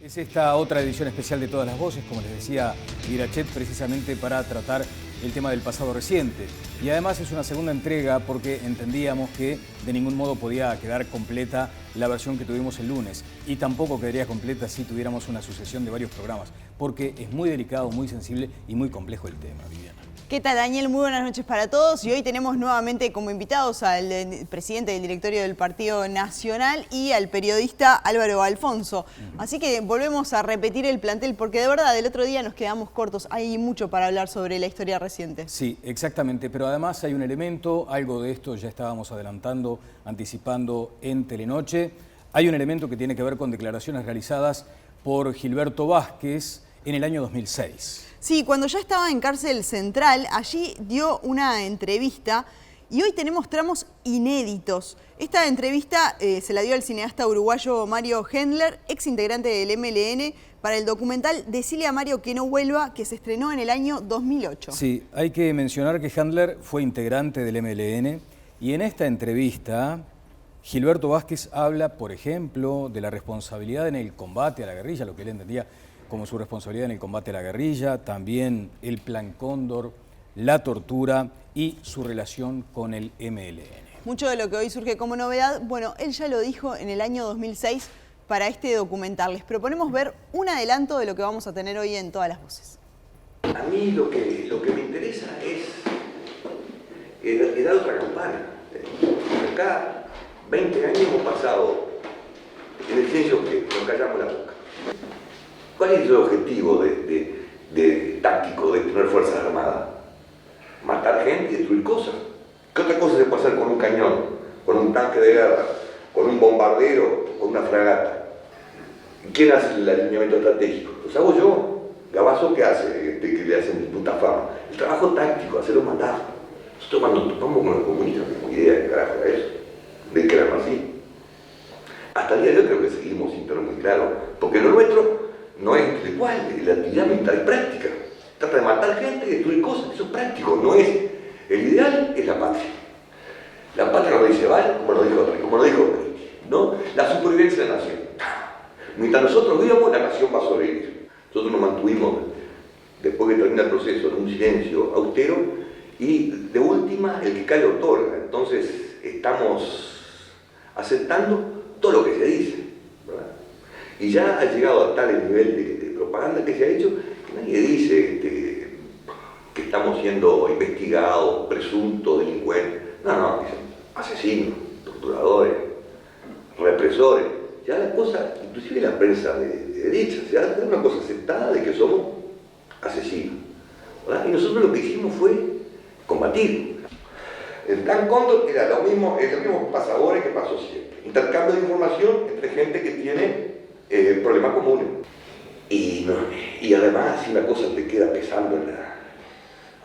Es esta otra edición especial de Todas las Voces, como les decía Irachet, precisamente para tratar el tema del pasado reciente. Y además es una segunda entrega porque entendíamos que de ningún modo podía quedar completa la versión que tuvimos el lunes. Y tampoco quedaría completa si tuviéramos una sucesión de varios programas, porque es muy delicado, muy sensible y muy complejo el tema, Viviana. ¿Qué tal, Daniel? Muy buenas noches para todos. Y hoy tenemos nuevamente como invitados al presidente del directorio del Partido Nacional y al periodista Álvaro Alfonso. Así que volvemos a repetir el plantel, porque de verdad el otro día nos quedamos cortos. Hay mucho para hablar sobre la historia reciente. Sí, exactamente. Pero además hay un elemento, algo de esto ya estábamos adelantando, anticipando en Telenoche. Hay un elemento que tiene que ver con declaraciones realizadas por Gilberto Vázquez en el año 2006. Sí, cuando ya estaba en cárcel central, allí dio una entrevista y hoy tenemos tramos inéditos. Esta entrevista se la dio al cineasta uruguayo Mario Hendler, ex integrante del MLN, para el documental Decile a Mario que no vuelva, que se estrenó en el año 2008. Sí, hay que mencionar que Hendler fue integrante del MLN y en esta entrevista Gilberto Vázquez habla, por ejemplo, de la responsabilidad en el combate a la guerrilla, lo que él entendía como su responsabilidad en el combate a la guerrilla, también el Plan Cóndor, la tortura y su relación con el MLN. Mucho de lo que hoy surge como novedad, bueno, él ya lo dijo en el año 2006 para este documental. Les proponemos ver un adelanto de lo que vamos a tener hoy en Todas las Voces. A mí lo que me interesa es dar otra campana. Acá 20 años hemos pasado en el silencio que nos callamos la boca. ¿Cuál es el objetivo de táctico de tener fuerzas armadas? Matar gente y destruir cosas. ¿Qué otra cosa se puede hacer con un cañón, con un tanque de guerra, con un bombardero, con una fragata? ¿Quién hace el alineamiento estratégico? ¿Los hago yo? ¿Gabazo qué hace? Que le hacen disputa fama. El trabajo táctico, hacerlo matar. Nosotros cuando topamos con los comunistas no tenemos idea de qué carajo era eso, de que eran así. Hasta el día de hoy creo que seguimos sin tener muy claro, porque lo nuestro no es intelectual, la actividad militar es práctica. Trata de matar gente y destruir cosas, eso es práctico, no es. El ideal es la patria. La patria no dice vale, como lo dijo Brecht, ¿no? La supervivencia de la nación. Mientras nosotros vivamos, la nación va a sobrevivir. Nosotros nos mantuvimos, después que termina el proceso, en un silencio austero y de última, el que cae otorga. Entonces, estamos aceptando todo lo que se dice, ¿verdad? Y ya ha llegado a tal nivel de propaganda que se ha hecho que nadie dice que estamos siendo investigados, presuntos, delincuentes. No, dicen asesinos, torturadores, represores. Ya la cosa, inclusive la prensa de derecha, se da una cosa aceptada de que somos asesinos, ¿verdad? Y nosotros lo que hicimos fue combatir. El Plan Cóndor era los mismos pasadores que pasó siempre. Intercambio de información entre gente que tiene problemas comunes. Y además, si una cosa te queda pesando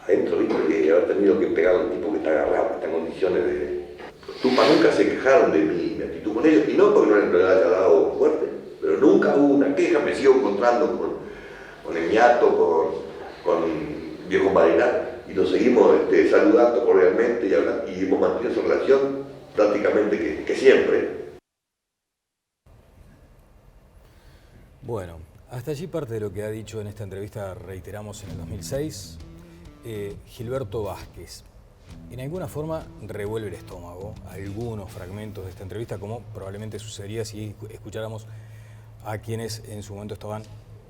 adentro, ¿viste? Y haber tenido que pegar a un tipo que está agarrado, que está en condiciones de... Tupac nunca se quejaron de mi actitud con ellos, y no porque no le haya dado fuerte, pero nunca hubo una queja. Me sigo encontrando con el ñato, con viejo Marinar, y nos seguimos saludando cordialmente y hemos mantenido esa relación prácticamente que siempre. Bueno, hasta allí parte de lo que ha dicho en esta entrevista, reiteramos, en el 2006, Gilberto Vázquez. En alguna forma revuelve el estómago algunos fragmentos de esta entrevista, como probablemente sucedería si escucháramos a quienes en su momento estaban,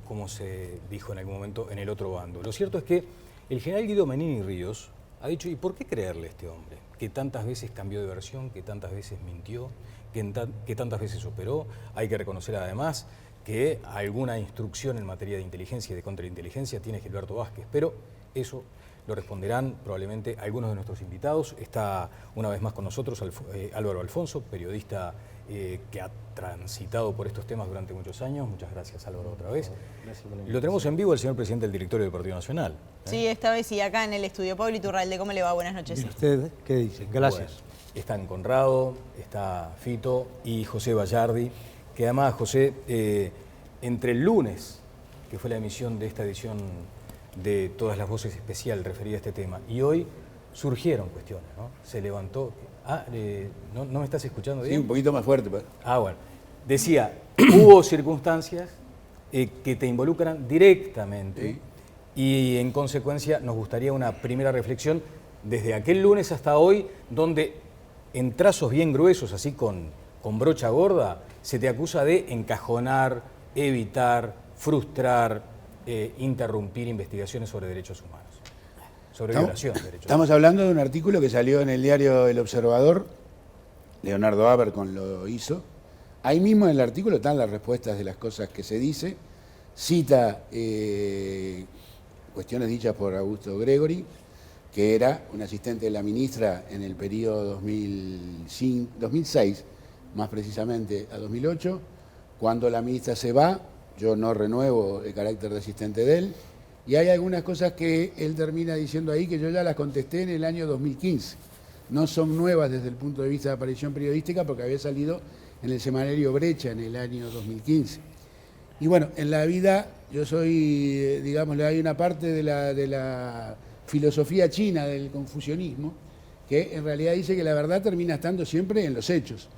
como se dijo en algún momento, en el otro bando. Lo cierto es que el general Guido Menini Ríos ha dicho, ¿y por qué creerle a este hombre? Que tantas veces cambió de versión, que tantas veces mintió, que tantas veces operó. Hay que reconocer además que alguna instrucción en materia de inteligencia y de contrainteligencia tiene Gilberto Vázquez, pero eso lo responderán probablemente algunos de nuestros invitados. Está una vez más con nosotros Álvaro Alfonso, periodista que ha transitado por estos temas durante muchos años. Muchas gracias, Álvaro, otra vez. Lo tenemos en vivo al señor presidente del directorio del Partido Nacional. Sí, esta vez y acá en el estudio. Pablo Iturralde, ¿cómo le va? Buenas noches. ¿Y usted qué dice? Gracias. Bueno, están Conrado, está Fito y José Bayardi, que además, José, entre el lunes, que fue la emisión de esta edición de Todas las Voces especial referida a este tema, y hoy surgieron cuestiones, ¿no? Se levantó... ¿no me estás escuchando bien? Sí, un poquito más fuerte. Bueno. Decía, hubo circunstancias que te involucran directamente y en consecuencia nos gustaría una primera reflexión desde aquel lunes hasta hoy, donde en trazos bien gruesos, así con brocha gorda, se te acusa de encajonar, evitar, frustrar, interrumpir investigaciones sobre derechos humanos, sobre violación de derechos humanos. Estamos hablando de un artículo que salió en el diario El Observador, Leonardo Abercon lo hizo. Ahí mismo en el artículo están las respuestas de las cosas que se dice, cita cuestiones dichas por Augusto Gregori, que era un asistente de la ministra en el periodo 2006, más precisamente a 2008, cuando la ministra se va, yo no renuevo el carácter de asistente de él, y hay algunas cosas que él termina diciendo ahí que yo ya las contesté en el año 2015. No son nuevas desde el punto de vista de aparición periodística porque había salido en el semanario Brecha en el año 2015. Y bueno, en la vida yo soy, digamos, hay una parte de la filosofía china del confucianismo que en realidad dice que la verdad termina estando siempre en los hechos.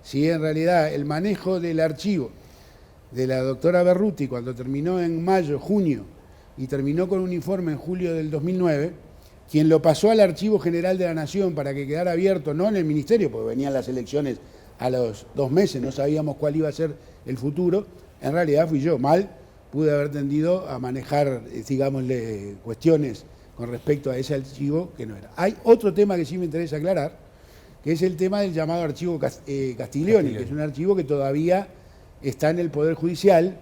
Si en realidad el manejo del archivo de la doctora Berruti cuando terminó en mayo, junio y terminó con un informe en julio del 2009, quien lo pasó al Archivo General de la Nación para que quedara abierto, no en el Ministerio, porque venían las elecciones a los 2 meses, no sabíamos cuál iba a ser el futuro, en realidad fui yo, mal, pude haber tendido a manejar, digámosle, cuestiones con respecto a ese archivo que no era. Hay otro tema que sí me interesa aclarar, que es el tema del llamado archivo Castiglioni, que es un archivo que todavía está en el Poder Judicial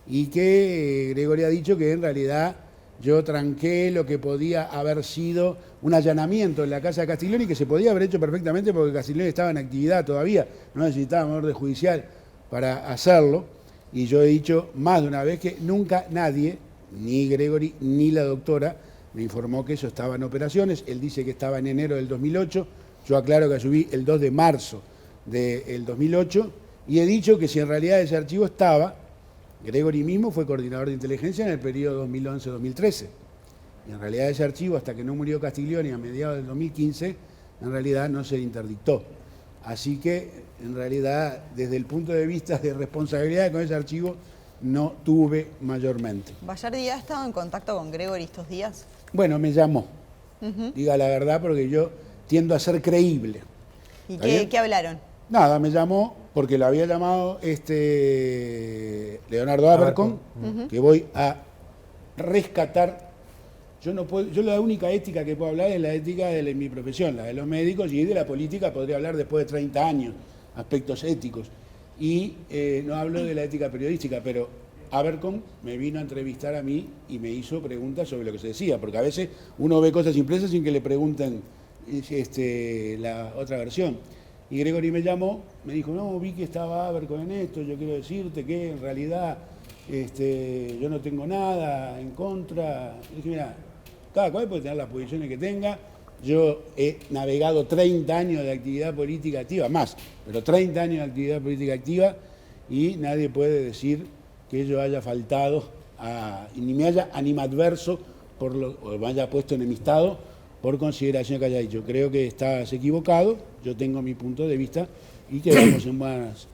y que Gregori ha dicho que en realidad yo tranqué lo que podía haber sido un allanamiento en la casa de Castiglioni, que se podía haber hecho perfectamente porque Castiglioni estaba en actividad todavía, no necesitaba orden judicial para hacerlo, y yo he dicho más de una vez que nunca nadie, ni Gregori ni la doctora, me informó que eso estaba en operaciones. Él dice que estaba en enero del 2008, yo aclaro que subí el 2 de marzo del 2008, y he dicho que si en realidad ese archivo estaba, Gregori mismo fue coordinador de inteligencia en el periodo 2011-2013. Y en realidad ese archivo, hasta que no murió Castiglioni a mediados del 2015, en realidad no se interdictó. Así que, en realidad, desde el punto de vista de responsabilidad con ese archivo, no tuve mayormente. ¿Bayardi ha estado en contacto con Gregori estos días? Bueno, me llamó. Diga la verdad, porque yo tiendo a ser creíble. ¿Y qué hablaron? Nada, me llamó porque lo había llamado Leonardo Abercon, que voy a rescatar. Yo no puedo, yo la única ética que puedo hablar es la ética de mi profesión, la de los médicos, y de la política podría hablar después de 30 años, aspectos éticos. Y no hablo de la ética periodística, pero Abercon me vino a entrevistar a mí y me hizo preguntas sobre lo que se decía, porque a veces uno ve cosas impresas sin que le pregunten la otra versión. Y Gregori me llamó, me dijo, no, vi que estaba Abercon en esto, yo quiero decirte que en realidad yo no tengo nada en contra. Y dije, mira, cada cual puede tener las posiciones que tenga. Yo he navegado 30 años de actividad política activa, más, pero 30 años de actividad política activa, y nadie puede decir que yo haya faltado, ni me haya animadverso, o me haya puesto enemistado por consideración que haya dicho. Creo que estás equivocado, yo tengo mi punto de vista y quedamos en buenas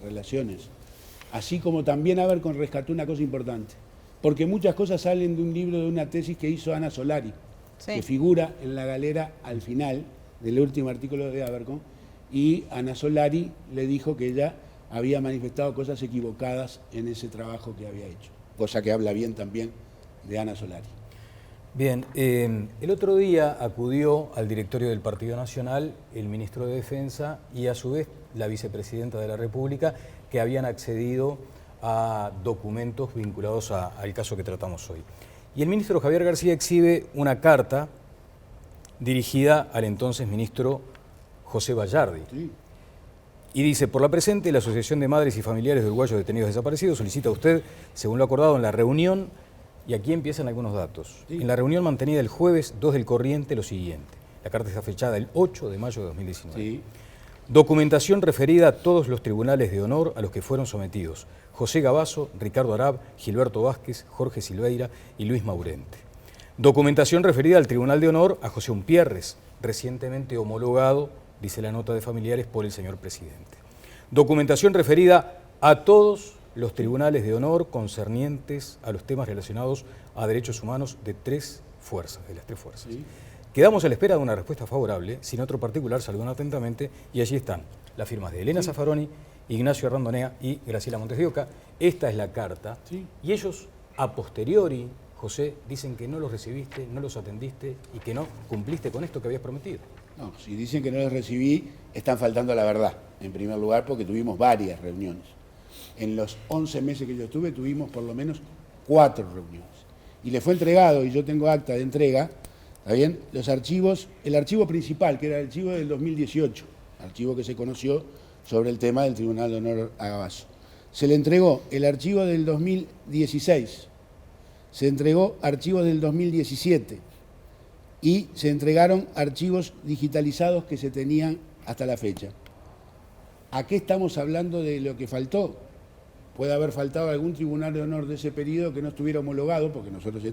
relaciones. Así como también Abercon rescató una cosa importante, porque muchas cosas salen de un libro, de una tesis que hizo Ana Solari, sí, que figura en la galera al final del último artículo de Abercon, y Ana Solari le dijo que ella había manifestado cosas equivocadas en ese trabajo que había hecho, cosa que habla bien también de Ana Solari. Bien, el otro día acudió al directorio del Partido Nacional el ministro de Defensa y a su vez la vicepresidenta de la República, que habían accedido a documentos vinculados al caso que tratamos hoy. Y el ministro Javier García exhibe una carta dirigida al entonces ministro José Bayardi. Sí. Y dice, por la presente, la Asociación de Madres y Familiares de Uruguayos Detenidos Desaparecidos solicita a usted, según lo acordado en la reunión, y aquí empiezan algunos datos. Sí. En la reunión mantenida el jueves 2 del corriente, lo siguiente. La carta está fechada el 8 de mayo de 2019. Sí. Documentación referida a todos los tribunales de honor a los que fueron sometidos José Gabazo, Ricardo Arab, Gilberto Vázquez, Jorge Silveira y Luis Maurente. Documentación referida al Tribunal de Honor a José Umpierres, recientemente homologado, dice la nota de familiares, por el señor presidente. Documentación referida a todos los tribunales de honor concernientes a los temas relacionados a derechos humanos de las tres fuerzas. Sí. Quedamos a la espera de una respuesta favorable, sin otro particular, saludan atentamente, y allí están las firmas de Elena Zaffaroni, Ignacio Randonea y Graciela Montes de Oca. Esta es la carta, y ellos, a posteriori, José, dicen que no los recibiste, no los atendiste y que no cumpliste con esto que habías prometido. No, si dicen que no los recibí, están faltando a la verdad, en primer lugar, porque tuvimos varias reuniones. En los 11 meses que yo estuve, tuvimos por lo menos 4 reuniones. Y le fue entregado, y yo tengo acta de entrega, ¿está bien? Los archivos, el archivo principal, que era el archivo del 2018, archivo que se conoció sobre el tema del Tribunal de Honor a Gabazo. Se le entregó el archivo del 2016, se entregó archivos del 2017 y se entregaron archivos digitalizados que se tenían hasta la fecha. ¿A qué estamos hablando de lo que faltó? Puede haber faltado algún tribunal de honor de ese periodo que no estuviera homologado, porque nosotros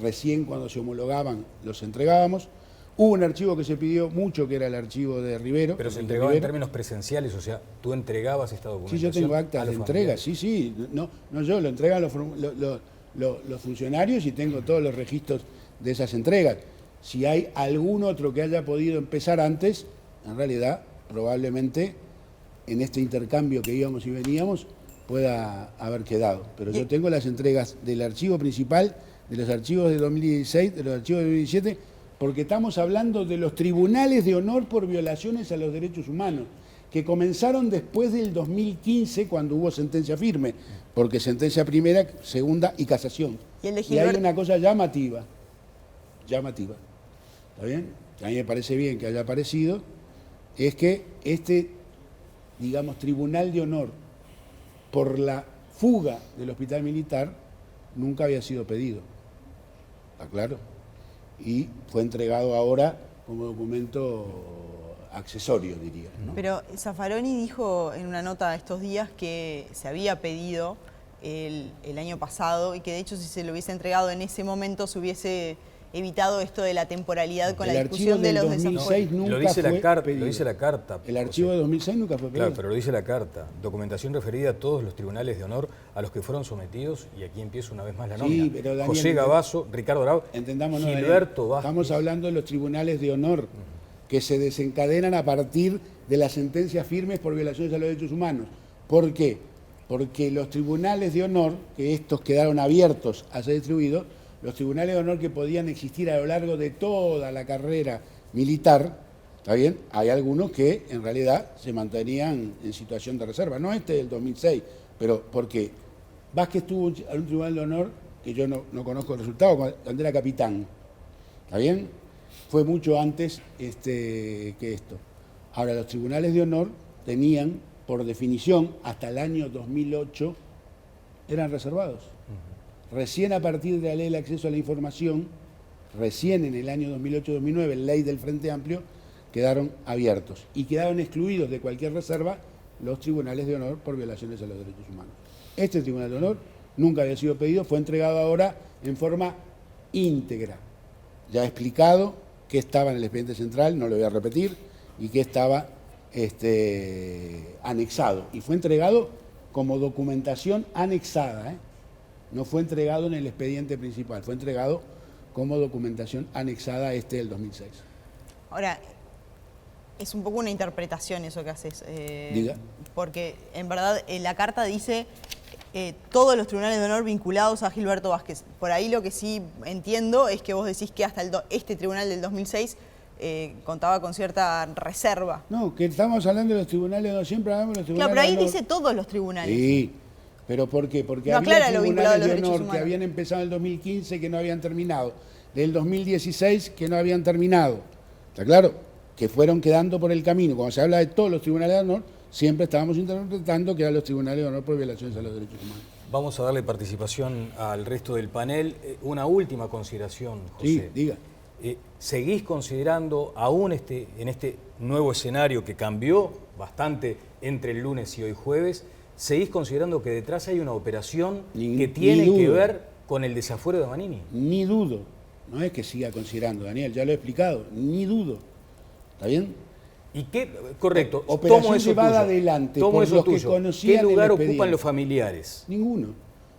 recién cuando se homologaban los entregábamos. Hubo un archivo que se pidió mucho, que era el archivo de Rivero. Pero se entregaba en términos presenciales, o sea, tú entregabas esta documentación. Sí, yo tengo actas de entrega, sí, no yo, lo entregan los funcionarios y tengo todos los registros de esas entregas. Si hay algún otro que haya podido empezar antes, en realidad, probablemente en este intercambio que íbamos y veníamos, pueda haber quedado. Pero yo tengo las entregas del archivo principal, de los archivos de 2016, de los archivos de 2017, porque estamos hablando de los tribunales de honor por violaciones a los derechos humanos, que comenzaron después del 2015, cuando hubo sentencia firme, porque sentencia primera, segunda y casación. Y hay una cosa llamativa, ¿está bien? A mí me parece bien que haya aparecido, es que este, digamos, tribunal de honor por la fuga del hospital militar nunca había sido pedido. ¿Está claro? Y fue entregado ahora como documento accesorio, diría, ¿no? Pero Zaffaroni dijo en una nota estos días que se había pedido el año pasado y que de hecho si se lo hubiese entregado en ese momento se hubiese evitado esto de la temporalidad con la discusión de los desafueros. Lo dice la carta. El archivo de 2006 nunca fue pedido. Claro, pero lo dice la carta. Documentación referida a todos los tribunales de honor a los que fueron sometidos, y aquí empieza una vez más la nómina. Sí, pero Daniel, José Gabazo, Ricardo Arau, Gilberto Vázquez. Estamos hablando de los tribunales de honor que se desencadenan a partir de las sentencias firmes por violaciones a los derechos humanos. ¿Por qué? Porque los tribunales de honor, que estos quedaron abiertos a ser distribuidos, los tribunales de honor que podían existir a lo largo de toda la carrera militar, ¿está bien? Hay algunos que en realidad se mantenían en situación de reserva. No este del 2006, pero porque Vázquez tuvo un tribunal de honor que yo no conozco el resultado, cuando era capitán. ¿Está bien? Fue mucho antes que esto. Ahora, los tribunales de honor tenían, por definición, hasta el año 2008, eran reservados. Recién a partir de la ley del acceso a la información, recién en el año 2008-2009, ley del Frente Amplio, quedaron abiertos y quedaron excluidos de cualquier reserva los tribunales de honor por violaciones a los derechos humanos. Este tribunal de honor nunca había sido pedido, fue entregado ahora en forma íntegra. Ya he explicado que estaba en el expediente central, no lo voy a repetir, y que estaba anexado. Y fue entregado como documentación anexada, No fue entregado en el expediente principal, fue entregado como documentación anexada del 2006. Ahora, es un poco una interpretación eso que haces. Diga. Porque en verdad la carta dice todos los tribunales de honor vinculados a Gilberto Vázquez. Por ahí lo que sí entiendo es que vos decís que hasta este tribunal del 2006 contaba con cierta reserva. No, que estamos hablando de los tribunales de honor, siempre hablamos de los tribunales de honor. Claro, pero ahí dice todos los tribunales. Sí. ¿Pero por qué? Porque no había tribunales de honor que habían empezado en el 2015 que no habían terminado, del 2016 que no habían terminado. ¿Está claro? Que fueron quedando por el camino. Cuando se habla de todos los tribunales de honor, siempre estábamos interpretando que eran los tribunales de honor por violaciones a los derechos humanos. Vamos a darle participación al resto del panel. Una última consideración, José. Sí, diga. ¿Seguís considerando, aún en este nuevo escenario que cambió bastante entre el lunes y hoy jueves, seguís considerando que detrás hay una operación que tiene que ver con el desafuero de Manini? Ni dudo. No es que siga considerando, Daniel, ya lo he explicado. Ni dudo. ¿Está bien? ¿Y qué? Correcto. Operación tomo eso llevada tuyo. adelante Tomo por eso los que tuyo. conocían ¿Qué lugar el ocupan expediente? los familiares? Ninguno.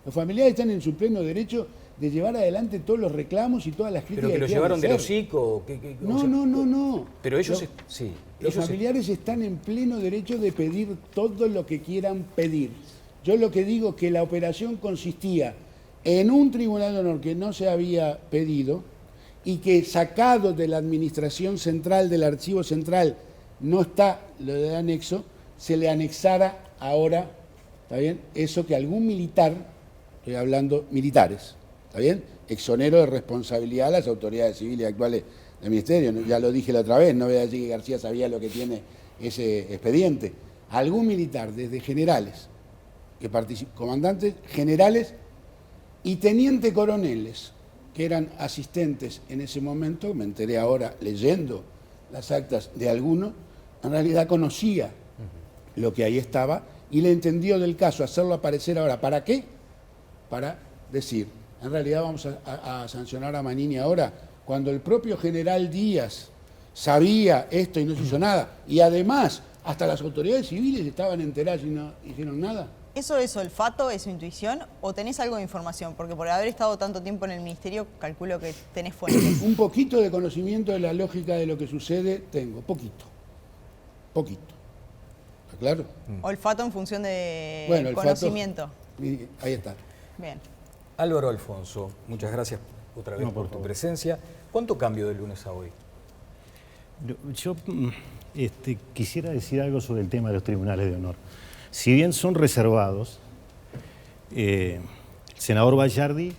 Los familiares están en su pleno derecho de llevar adelante todos los reclamos y todas las críticas. ¿Pero que lo quieran llevaron del hacer. hocico? No. Pero ellos... Los ellos familiares están en pleno derecho de pedir todo lo que quieran pedir. Yo lo que digo es que la operación consistía en un tribunal de honor que no se había pedido y que sacado de la administración central, del archivo central, no está lo de anexo, se le anexara ahora, ¿está bien? Eso que algún militar, estoy hablando militares, ¿está bien? Exonero de responsabilidad a las autoridades civiles actuales del Ministerio. Ya lo dije la otra vez, no voy a decir que García sabía lo que tiene ese expediente. Algún militar, desde generales, comandantes generales y teniente coroneles, que eran asistentes en ese momento, me enteré ahora leyendo las actas de algunos, en realidad conocía lo que ahí estaba y le entendió del caso hacerlo aparecer ahora. ¿Para qué? Para decir, en realidad vamos a sancionar a Manini ahora, cuando el propio general Díaz sabía esto y no se hizo nada, y además hasta las autoridades civiles estaban enteradas y no hicieron nada. ¿Eso es olfato, es intuición o tenés algo de información? Porque por haber estado tanto tiempo en el ministerio, calculo que tenés fuentes. Un poquito de conocimiento de la lógica de lo que sucede tengo, poquito. ¿Está claro? Olfato en función de Bueno, conocimiento. Ahí está. Bien. Álvaro Alfonso, muchas gracias otra vez por tu presencia. ¿Cuánto cambio de lunes a hoy? Yo quisiera decir algo sobre el tema de los tribunales de honor. Si bien son reservados, el senador Bayardi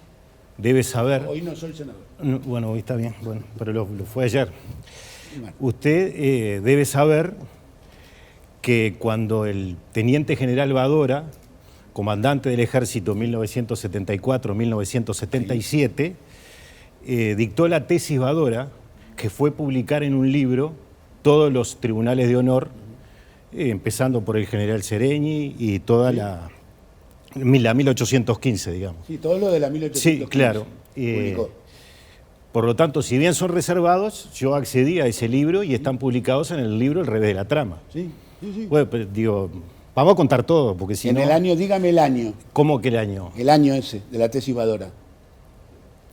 debe saber... Hoy no soy senador. Bueno, hoy está bien, bueno, pero lo fue ayer. Usted debe saber que cuando el teniente general Badora, comandante del ejército 1974-1977, dictó la tesis Badora, que fue publicar en un libro todos los tribunales de honor, empezando por el general Sereñi y toda la 1815, digamos. Sí, todo lo de la 1815. Sí, claro. Por lo tanto, si bien son reservados, yo accedí a ese libro y están publicados en el libro El revés de la trama. Sí. Bueno, pero digo, vamos a contar todo, porque si no... En el año, dígame el año. ¿Cómo que el año? El año ese, de la tesis Badora.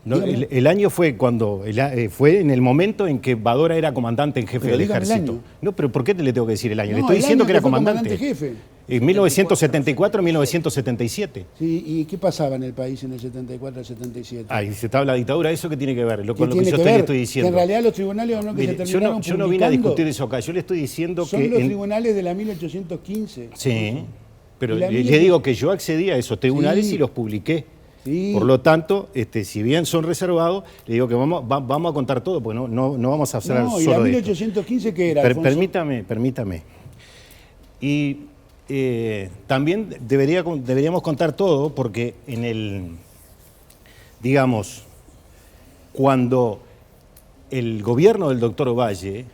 No, el año fue cuando fue en el momento en que Badora era comandante en jefe Pero del dígame el ejército. año. No, pero ¿por qué le tengo que decir el año? No, le estoy el diciendo año que era fue comandante. jefe. En 1974-1977. Sí, ¿y qué pasaba en el país en el 74 al 77? Ay, se estaba la dictadura, ¿eso qué tiene que ver con lo que tiene yo que le ver? estoy diciendo? Que en realidad los tribunales o no que Mire, se terminaron yo no vine a publicando discutir eso acá, yo le estoy diciendo son que... los tribunales de la 1815. Sí, pero Y la le digo que yo accedí a esos tribunales Sí. y los publiqué. Sí. Por lo tanto, si bien son reservados, le digo que vamos a contar todo, porque no vamos a hablar No, ¿y solo la de esto. 1815 qué era, Alfonso? Permítame. Y también deberíamos contar todo, porque cuando el gobierno del doctor Valle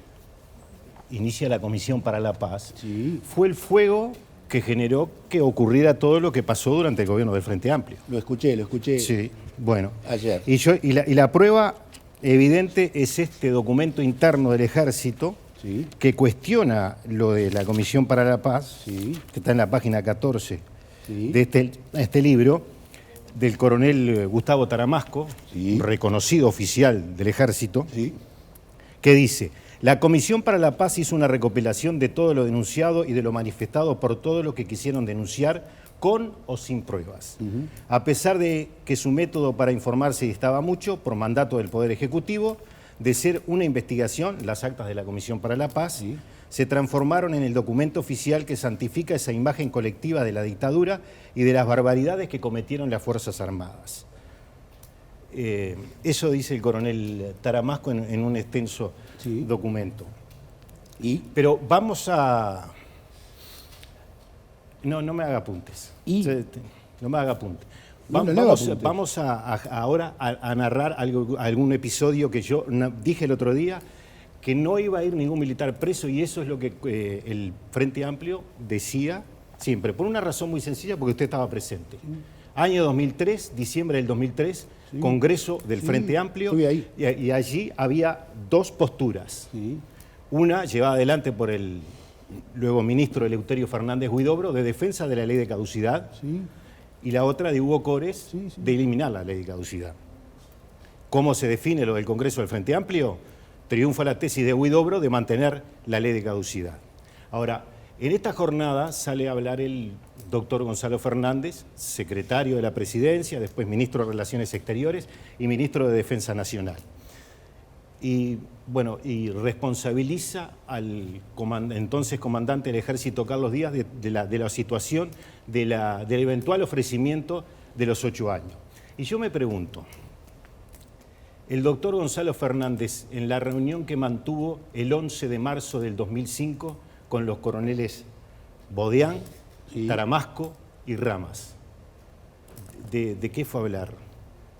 inicia la Comisión para la Paz, Sí. fue el fuego que generó que ocurriera todo lo que pasó durante el gobierno del Frente Amplio. Lo escuché. Sí, bueno. Ayer. Y la prueba evidente es este documento interno del Ejército, Sí. que cuestiona lo de la Comisión para la Paz, Sí. que está en la página 14 Sí. de este libro, del coronel Gustavo Taramasco, Sí. reconocido oficial del Ejército, Sí. que dice: la Comisión para la Paz hizo una recopilación de todo lo denunciado y de lo manifestado por todos los que quisieron denunciar, con o sin pruebas. A pesar de que su método para informarse distaba mucho, por mandato del Poder Ejecutivo, de ser una investigación, las actas de la Comisión para la Paz, Sí. se transformaron en el documento oficial que santifica esa imagen colectiva de la dictadura y de las barbaridades que cometieron las Fuerzas Armadas. Eso dice el coronel Taramasco en un extenso Sí. documento. ¿Y? Pero vamos a... No me haga apuntes. ¿Y? No me haga apuntes. No le haga apuntes. Vamos ahora a narrar algún episodio que yo dije el otro día, que no iba a ir ningún militar preso, y eso es lo que el Frente Amplio decía siempre, por una razón muy sencilla, porque usted estaba presente. Año 2003, diciembre del 2003, Sí. Congreso del Sí, Frente Amplio, estuve ahí. y allí había dos posturas. Sí. Una llevada adelante por el luego ministro Eleuterio Fernández Huidobro de defensa de la ley de caducidad, Sí. y la otra de Hugo Cores de eliminar la ley de caducidad. ¿Cómo se define lo del Congreso del Frente Amplio? Triunfa la tesis de Huidobro de mantener la ley de caducidad. Ahora, en esta jornada sale a hablar el doctor Gonzalo Fernández, secretario de la Presidencia, después ministro de Relaciones Exteriores y ministro de Defensa Nacional. Y bueno, y responsabiliza al entonces comandante del Ejército Carlos Díaz de la situación del eventual ofrecimiento de los 8 años. Y yo me pregunto, el doctor Gonzalo Fernández, en la reunión que mantuvo el 11 de marzo del 2005 con los coroneles Bodeán, Taramasco y Ramas, ¿de qué fue a hablar?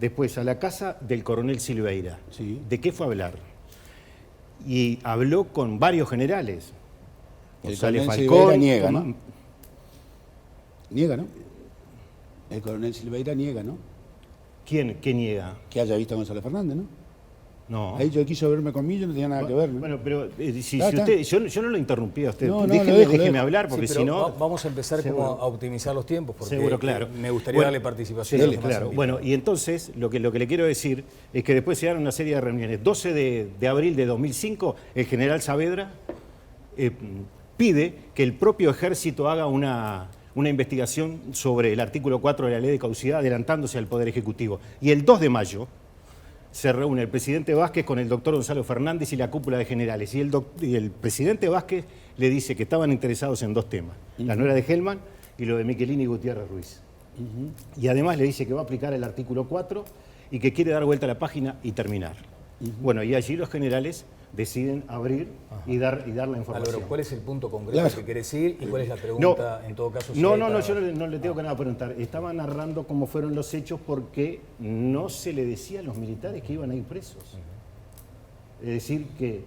Después, a la casa del coronel Silveira. Sí. ¿De qué fue a hablar? Y habló con varios generales. El González coronel Falcón, Silveira niega, ¿no? Niega, ¿no? El coronel Silveira niega, ¿no? ¿Quién niega? Que haya visto a Gonzalo Fernández, ¿no? No. Ahí yo quiso verme conmigo, no tenía nada que ver, ¿no? Bueno, pero si Ya está. usted, yo no lo interrumpí a usted. No, no, déjeme, lo dejo, déjeme lo dejo. hablar, porque Sí, pero si no... vamos a empezar como Seguro. a optimizar los tiempos, porque Seguro, claro. me gustaría Bueno, darle participación sí, a los demás claro. invitados. Bueno, y entonces lo que le quiero decir es que después se dieron una serie de reuniones. 12 de abril de 2005, el general Saavedra pide que el propio ejército haga una investigación sobre el artículo 4 de la ley de caducidad, adelantándose al Poder Ejecutivo. Y el 2 de mayo se reúne el presidente Vázquez con el doctor Gonzalo Fernández y la cúpula de generales. Y el presidente Vázquez le dice que estaban interesados en 2 temas, la nuera de Helman y lo de Michelini y Gutiérrez Ruiz. Y además le dice que va a aplicar el artículo 4 y que quiere dar vuelta a la página y terminar. Bueno, y allí los generales deciden abrir y dar la información. Álvaro, ¿cuál es el punto concreto Claro. que querés ir y cuál es la pregunta, en todo caso? si No, hay para- yo no le tengo que nada preguntar. Estaba narrando cómo fueron los hechos porque no se le decía a los militares que iban a ir presos. Es decir, que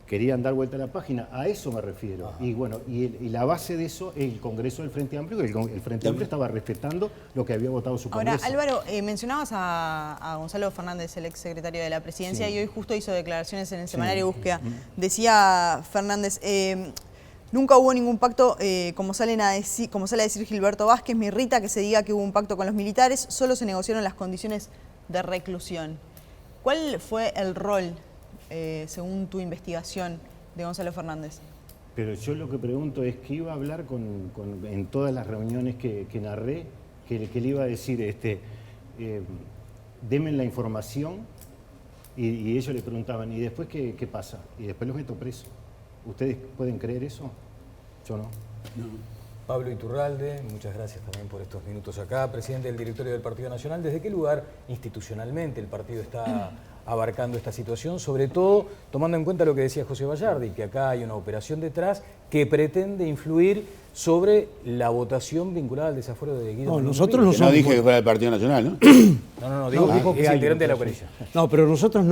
querían dar vuelta a la página, a eso me refiero. Y bueno, y la base de eso es el Congreso del Frente Amplio, que el Frente Amplio estaba respetando lo que había votado su Ahora, Congreso. Álvaro, mencionabas a Gonzalo Fernández, el ex secretario de la Presidencia, y hoy justo hizo declaraciones en el semanario Búsqueda. Decía Fernández, nunca hubo ningún pacto, como sale a decir Gilberto Vázquez, me irrita que se diga que hubo un pacto con los militares, solo se negociaron las condiciones de reclusión. ¿Cuál fue el rol, según tu investigación, de Gonzalo Fernández? Pero yo lo que pregunto es que iba a hablar en todas las reuniones que narré, que le iba a decir, denme la información, y ellos le preguntaban, ¿y después qué pasa? Y después los meto preso. ¿Ustedes pueden creer eso? Yo no. Pablo Iturralde, muchas gracias también por estos minutos acá, presidente del directorio del Partido Nacional. ¿Desde qué lugar institucionalmente el partido está abarcando esta situación? Sobre todo tomando en cuenta lo que decía José Bayardi, que acá hay una operación detrás que pretende influir sobre la votación vinculada al desafuero de Guido. No, Manuel nosotros Rodríguez. no Que somos... no dije que fuera del Partido Nacional, ¿no? No, digo dijo que que es hay integrante de la una operación. No, pero nosotros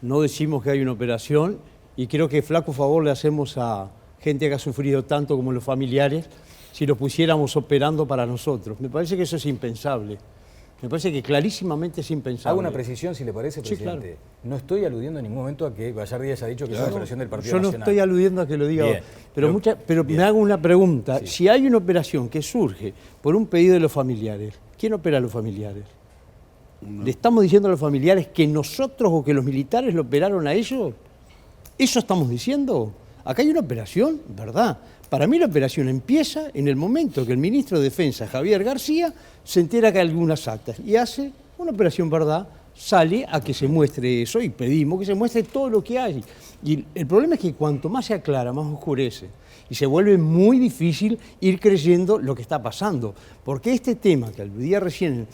no decimos que hay una operación y creo que flaco favor le hacemos a gente que ha sufrido tanto como los familiares si lo pusiéramos operando para nosotros. Me parece que eso es impensable. Me parece que clarísimamente es impensable. Hago una precisión, si le parece, Sí, presidente. claro. No estoy aludiendo en ningún momento a que Bayardi haya dicho que es una operación del Partido Yo no Nacional. estoy aludiendo a que lo diga, Bien, pero bien. me hago una pregunta. Sí. Si hay una operación que surge por un pedido de los familiares, ¿quién opera a los familiares? ¿Le estamos diciendo a los familiares que nosotros o que los militares lo operaron a ellos? ¿Eso estamos diciendo? Acá hay una operación, ¿verdad? Para mí la operación empieza en el momento que el ministro de Defensa, Javier García, se entera que hay algunas actas y hace una operación, ¿verdad? Sale a que se muestre eso y pedimos que se muestre todo lo que hay. Y el problema es que cuanto más se aclara, más oscurece. Y se vuelve muy difícil ir creyendo lo que está pasando. Porque este tema que aludía recién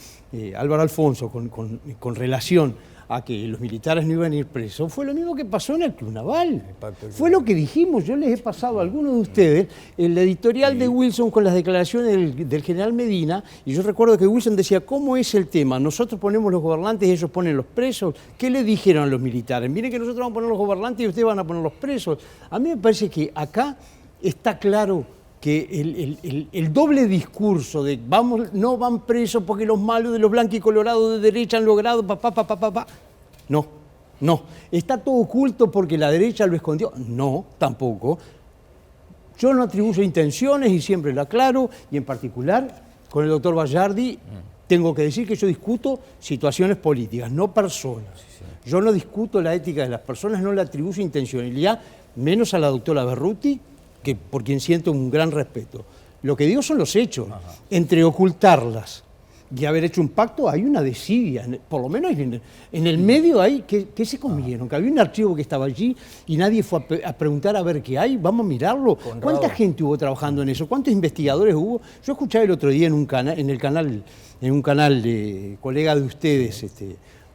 Álvaro Alfonso con relación a que los militares no iban a ir presos, fue lo mismo que pasó en el Club Naval. Fue lo que dijimos, yo les he pasado a algunos de ustedes el editorial de Wilson con las declaraciones del general Medina, y yo recuerdo que Wilson decía, ¿cómo es el tema? Nosotros ponemos los gobernantes y ellos ponen los presos. ¿Qué le dijeron a los militares? Miren que nosotros vamos a poner los gobernantes y ustedes van a poner los presos. A mí me parece que acá está claro que el doble discurso de no van presos porque los malos de los blancos y colorados de derecha han logrado no. No. ¿Está todo oculto porque la derecha lo escondió? No, tampoco. Yo no atribuyo intenciones y siempre lo aclaro, y en particular con el doctor Bayardi tengo que decir que yo discuto situaciones políticas, no personas. Yo no discuto la ética de las personas, no le atribuyo intencionalidad, menos a la doctora Berruti, que por quien siento un gran respeto. Lo que digo son los hechos. Entre ocultarlas y haber hecho un pacto hay una desidia, por lo menos en el medio hay, ¿qué se comieron? Que había un archivo que estaba allí y nadie fue a preguntar a ver qué hay, vamos a mirarlo. ¿Cuánta gente hubo trabajando en eso? ¿Cuántos investigadores hubo? Yo escuchaba el otro día en un canal de colega de ustedes,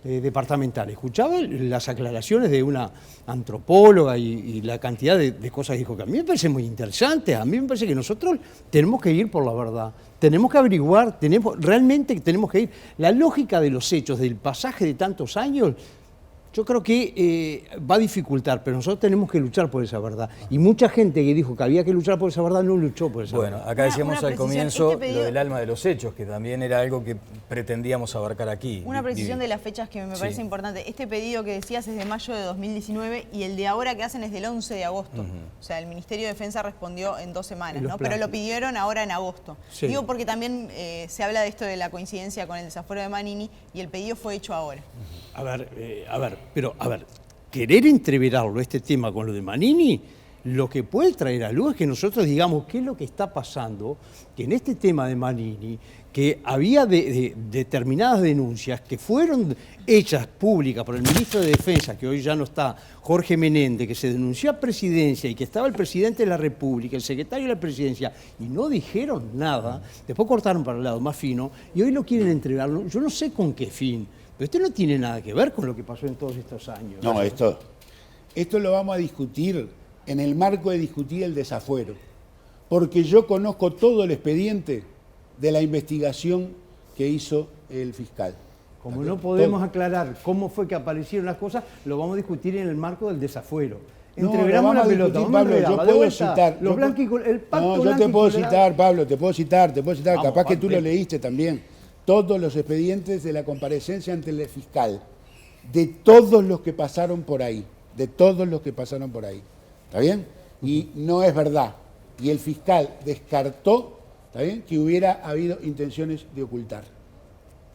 departamental, escuchaba las aclaraciones de una antropóloga y la cantidad de cosas que dijo, que a mí me parece muy interesante. A mí me parece que nosotros tenemos que ir por la verdad, tenemos que averiguar, realmente tenemos que ir. La lógica de los hechos, del pasaje de tantos años, yo creo que va a dificultar, pero nosotros tenemos que luchar por esa verdad. Y mucha gente que dijo que había que luchar por esa verdad no luchó por esa verdad. Bueno, acá decíamos Una al comienzo lo del alma de los hechos, que también era algo que pretendíamos abarcar aquí. Una precisión de las fechas que me parece importante. Este pedido que decías es de mayo de 2019 y el de ahora que hacen es del 11 de agosto. O sea, el Ministerio de Defensa respondió en 2 semanas, ¿no? Pero lo pidieron ahora en agosto. Sí. Digo porque también se habla de esto de la coincidencia con el desafuero de Manini y el pedido fue hecho ahora. A ver, querer entreverarlo este tema con lo de Manini, lo que puede traer a luz es que nosotros digamos qué es lo que está pasando, que en este tema de Manini, que había determinadas denuncias que fueron hechas públicas por el ministro de Defensa, que hoy ya no está, Jorge Menéndez, que se denunció a Presidencia y que estaba el presidente de la República, el secretario de la Presidencia, y no dijeron nada, después cortaron para el lado más fino, y hoy lo quieren entreverlo, yo no sé con qué fin. Pero esto no tiene nada que ver con lo que pasó en todos estos años. No, esto lo vamos a discutir en el marco de discutir el desafuero, porque yo conozco todo el expediente de la investigación que hizo el fiscal. Como no podemos aclarar cómo fue que aparecieron las cosas, lo vamos a discutir en el marco del desafuero. Entreveramos la pelota, vamos a Pablo, enredar, yo de puedo vuelta, citar. los el pacto no, yo blanco te y puedo colorado. citar, Pablo, te puedo citar. Vamos, Capaz que tú bien. lo leíste también. Todos los expedientes de la comparecencia ante el fiscal, de todos los que pasaron por ahí, ¿está bien? Y no es verdad. Y el fiscal descartó, ¿está bien?, que hubiera habido intenciones de ocultar.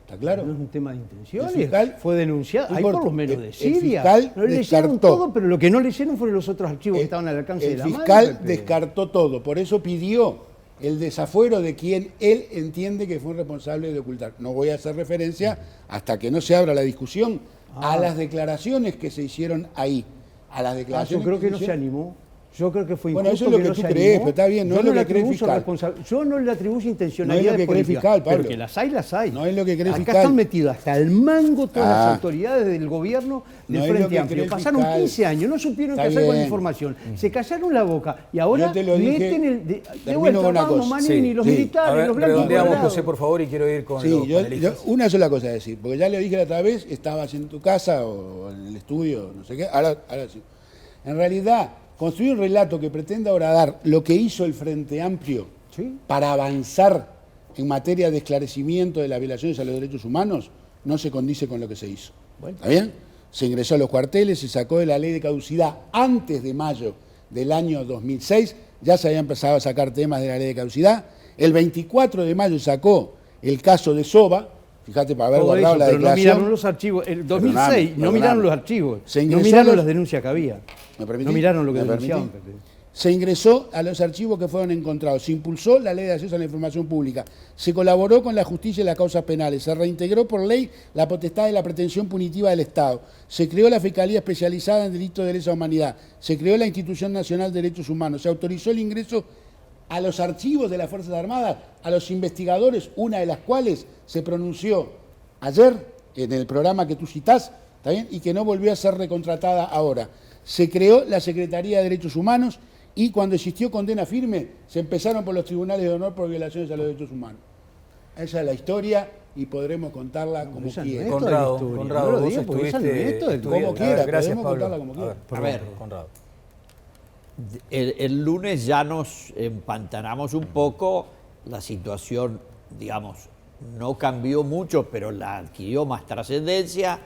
¿Está claro? No es un tema de intenciones, El fiscal- fue denunciado, no hay por importa, lo menos el de Siria. fiscal No le leyeron descartó. todo, pero lo que no leyeron fueron los otros archivos que estaban al alcance de la mano. El fiscal Pepe. descartó todo, por eso pidió el desafuero de quien él entiende que fue responsable de ocultar. No voy a hacer referencia, hasta que no se abra la discusión, a las declaraciones que se hicieron ahí. A las Yo declaraciones creo que no se se hicieron. animó. Yo creo que fue Bueno, injusto eso es lo que no tú se crees, animó. pero está bien, no Yo es lo le que cree el atribuyo fiscal. Yo no le atribuyo intencionalidad No es lo que cree el política, fiscal, Pablo. pero que las hay. No es lo que cree el Acá fiscal. están metidos hasta el mango todas Ah. las autoridades del gobierno del No es lo Frente que Amplio. cree el Pasaron fiscal. 15 años, no supieron Está qué hacer con la bien. información. Se callaron la boca y ahora Yo te lo dije, meten de termino vuelta, con una vamos, cosa. Manini, los Sí. militares, A ver, los blancos redondeamos, colorados. José, por favor, y quiero ir con Sí, los yo panelistas. una sola cosa a decir, porque ya le dije la otra vez, estabas en tu casa o en el estudio, no sé qué, ahora sí. En realidad, construir un relato que pretenda horadar lo que hizo el Frente Amplio Sí. para avanzar en materia de esclarecimiento de las violaciones a los derechos humanos no se condice con lo que se hizo. Bueno. ¿Está bien? Se ingresó a los cuarteles, se sacó de la ley de caducidad antes de mayo del año 2006, ya se había empezado a sacar temas de la ley de caducidad. El 24 de mayo sacó el caso de Soba, fíjate, para haber Todo guardado eso, la pero no declaración. miraron los archivos. El 2006 no Perdoname. miraron los archivos. Se No ingresó miraron a los- las denuncias que había. ¿Me permitís? No miraron lo que ¿Me denunciaban, permitís? Pepe. Se ingresó a los archivos que fueron encontrados, se impulsó la ley de acceso a la información pública, se colaboró con la justicia y las causas penales, se reintegró por ley la potestad de la pretensión punitiva del Estado, se creó la Fiscalía Especializada en Delitos de Lesa Humanidad, se creó la Institución Nacional de Derechos Humanos, se autorizó el ingreso a los archivos de las Fuerzas Armadas, a los investigadores, una de las cuales se pronunció ayer en el programa que tú citás, ¿está bien?, y que no volvió a ser recontratada ahora. Se creó la Secretaría de Derechos Humanos y cuando existió condena firme se empezaron por los tribunales de honor por violaciones a los derechos humanos. Esa es la historia y podremos contarla como esa no quiera. es. Conrado, toda la historia, Conrado, no lo vos digas, porque esa no es estuviste... toda la historia. Como quiera, A ver, gracias, podemos Pablo. contarla como quiera. Perdón, A ver. Conrado. El lunes ya nos empantanamos un poco, la situación, digamos, no cambió mucho, pero la adquirió más trascendencia.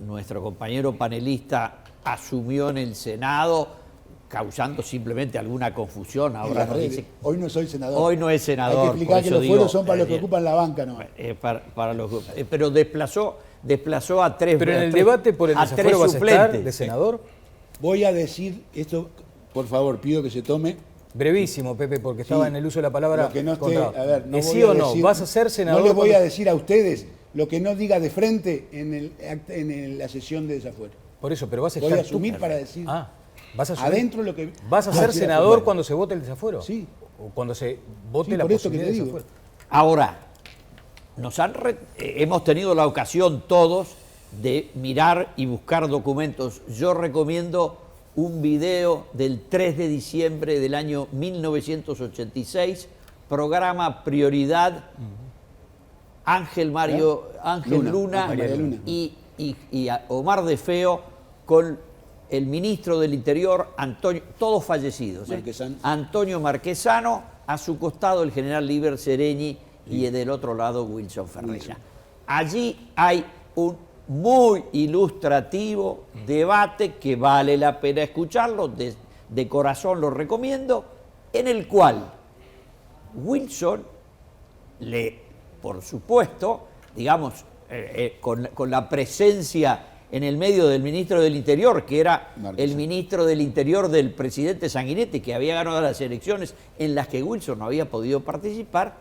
nuestro compañero panelista asumió en el Senado, causando simplemente alguna confusión. Ahora nos dice, hoy no soy senador. hoy no es senador. Hay que explicar por que eso los digo, fueros son para los que ocupan la banca, ¿no? Pero desplazó a tres. Pero en el tres- debate por el a desafuero tres vas a estar suplentes. de senador. Voy a decir esto, por favor, pido que se tome. Brevísimo, Pepe, porque estaba en el uso de la palabra. Lo que no esté, contra. a ver, no ¿Es voy sí a o no? decir- ¿Vas a ser senador? No les voy a cuando- decir a ustedes lo que no diga de frente en la sesión de desafuero. Por eso, pero vas a Voy estar. a asumir para decir vas a asumir. adentro lo que... ¿Vas a voy ser decir senador afuera. cuando se vote el desafuero? Sí. O cuando se vote Sí, la por eso que posibilidad te de digo. desafuero. Ahora, hemos tenido la ocasión todos de mirar y buscar documentos. Yo recomiendo un video del 3 de diciembre del año 1986, programa Prioridad, Ángel Luna, María Luna. y a Omar de Feo con el ministro del Interior, todos fallecidos. Marquesano. Antonio Marquesano, a su costado el general Liber Seregni y del otro lado Wilson Ferreira. Allí hay un muy ilustrativo debate que vale la pena escucharlo, de corazón lo recomiendo, en el cual Wilson por supuesto, digamos, con la presencia en el medio del ministro del Interior, que era el ministro del Interior del presidente Sanguinetti, que había ganado las elecciones en las que Wilson no había podido participar,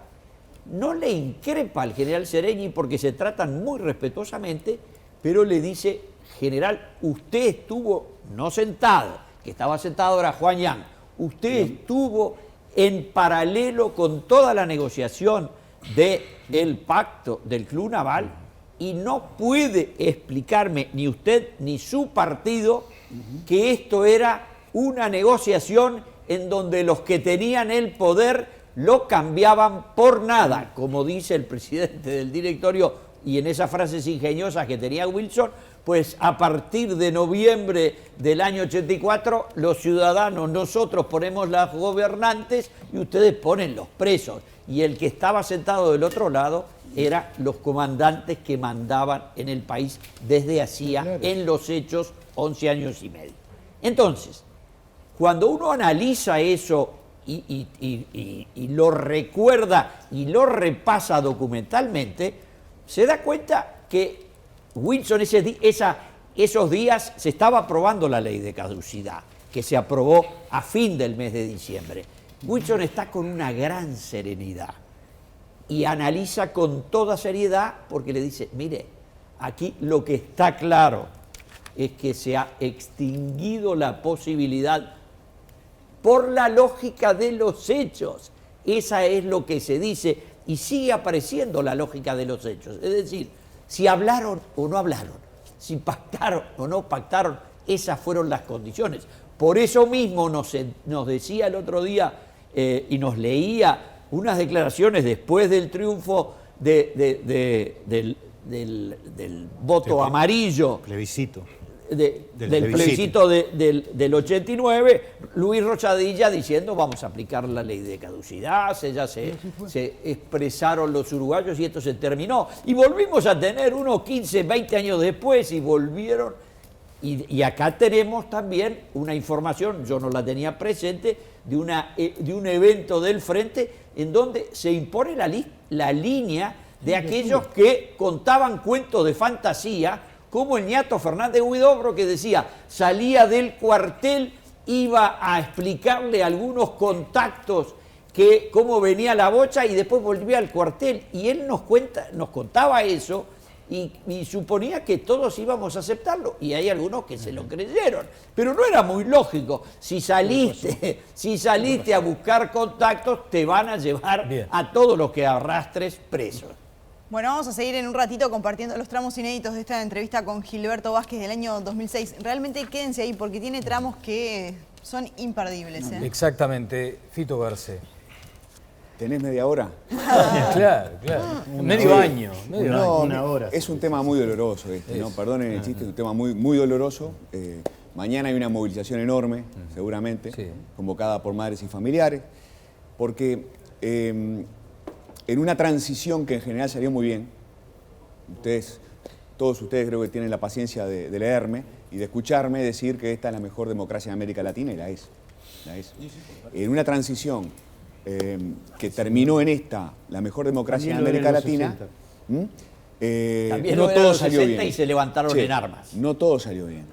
no le increpa al general Seregni porque se tratan muy respetuosamente, pero le dice: general, usted estuvo, no sentado, que estaba sentado era Juan Yang, usted estuvo en paralelo con toda la negociación del pacto del Club Naval y no puede explicarme ni usted ni su partido que esto era una negociación en donde los que tenían el poder lo cambiaban por nada, como dice el presidente del directorio, y en esas frases ingeniosas que tenía Wilson, pues a partir de noviembre del año 84, los ciudadanos, nosotros ponemos las gobernantes y ustedes ponen los presos. Y el que estaba sentado del otro lado eran los comandantes que mandaban en el país desde hacía, en los hechos, 11 años y medio. Entonces, cuando uno analiza eso y lo recuerda y lo repasa documentalmente, se da cuenta que Wilson esos días se estaba aprobando la ley de caducidad, que se aprobó a fin del mes de diciembre. Wilson está con una gran serenidad y analiza con toda seriedad porque le dice: mire, aquí lo que está claro es que se ha extinguido la posibilidad por la lógica de los hechos. Esa es lo que se dice y sigue apareciendo la lógica de los hechos. Es decir, si hablaron o no hablaron, si pactaron o no pactaron, esas fueron las condiciones. Por eso mismo nos decía el otro día y nos leía unas declaraciones después del triunfo del voto amarillo. Plebiscito. Del plebiscito del 89, Luis Rochadilla diciendo: vamos a aplicar la ley de caducidad, se expresaron los uruguayos y esto se terminó. Y volvimos a tener unos 15, 20 años después y volvieron. Y acá tenemos también una información, yo no la tenía presente, de un evento del Frente en donde se impone la línea de aquellos que contaban cuentos de fantasía, como el ñato Fernández Huidobro, que decía, salía del cuartel, iba a explicarle algunos contactos cómo venía la bocha y después volvía al cuartel. Y él nos contaba eso y suponía que todos íbamos a aceptarlo. Y hay algunos que se lo creyeron. Pero no era muy lógico. Si saliste a buscar contactos, te van a llevar a todos los que arrastres presos. Bueno, vamos a seguir en un ratito compartiendo los tramos inéditos de esta entrevista con Gilberto Vázquez del año 2006. Realmente quédense ahí porque tiene tramos que son imperdibles. Exactamente. Fito Garcés. ¿Tenés media hora? Claro. Medio año. Una hora. Es un tema muy doloroso ¿no? Perdonen el chiste, es un tema muy, muy doloroso. Mañana hay una movilización enorme, seguramente, convocada por madres y familiares, porque en una transición que en general salió muy bien, ustedes todos ustedes creo que tienen la paciencia de leerme y de escucharme decir que esta es la mejor democracia de América Latina, y la es. En una transición que terminó en esta, la mejor democracia de América Latina, También no lo todo los salió 60 bien. y se levantaron en armas. No todo salió bien.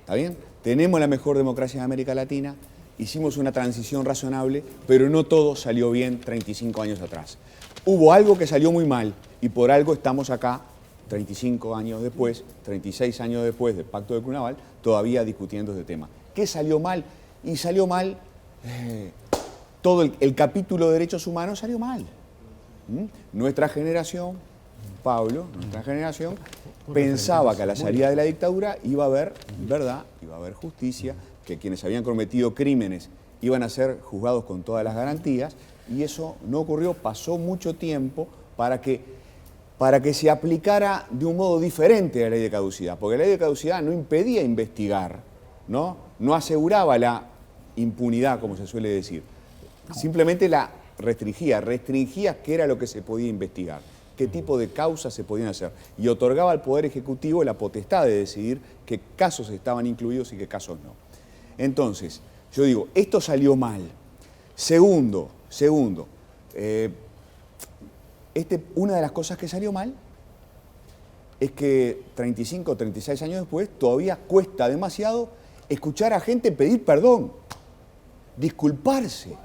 ¿Está bien? Tenemos la mejor democracia de América Latina, hicimos una transición razonable, pero no todo salió bien 35 años atrás. Hubo algo que salió muy mal y por algo estamos acá 35 años después, 36 años después del Pacto de Cunaval, todavía discutiendo este tema. ¿Qué salió mal? Y salió mal, todo el capítulo de derechos humanos salió mal. Nuestra generación, Pablo, nuestra generación, pensaba que a la salida de la dictadura iba a haber verdad, iba a haber justicia, que quienes habían cometido crímenes iban a ser juzgados con todas las garantías, y eso no ocurrió. Pasó mucho tiempo para que se aplicara de un modo diferente la ley de caducidad, porque la ley de caducidad no impedía investigar, no aseguraba la impunidad, como se suele decir, simplemente la restringía qué era lo que se podía investigar, qué tipo de causas se podían hacer, y otorgaba al Poder Ejecutivo la potestad de decidir qué casos estaban incluidos y qué casos no. Entonces, yo digo, esto salió mal. Segundo, una de las cosas que salió mal es que 35 o 36 años después todavía cuesta demasiado escuchar a gente pedir perdón, disculparse.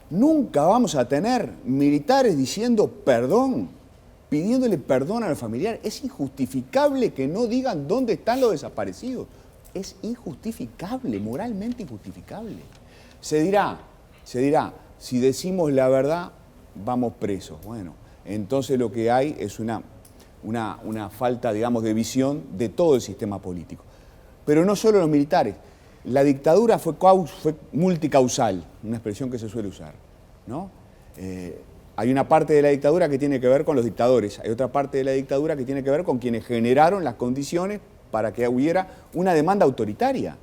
Nunca vamos a tener militares diciendo perdón, pidiéndole perdón a los familiares. Es injustificable que no digan dónde están los desaparecidos. Es injustificable, moralmente injustificable. Se dirá, si decimos la verdad, vamos presos. Bueno, entonces lo que hay es una falta, digamos, de visión de todo el sistema político. Pero no solo los militares. La dictadura fue multicausal, una expresión que se suele usar, ¿no? Hay una parte de la dictadura que tiene que ver con los dictadores, hay otra parte de la dictadura que tiene que ver con quienes generaron las condiciones para que hubiera una demanda autoritaria.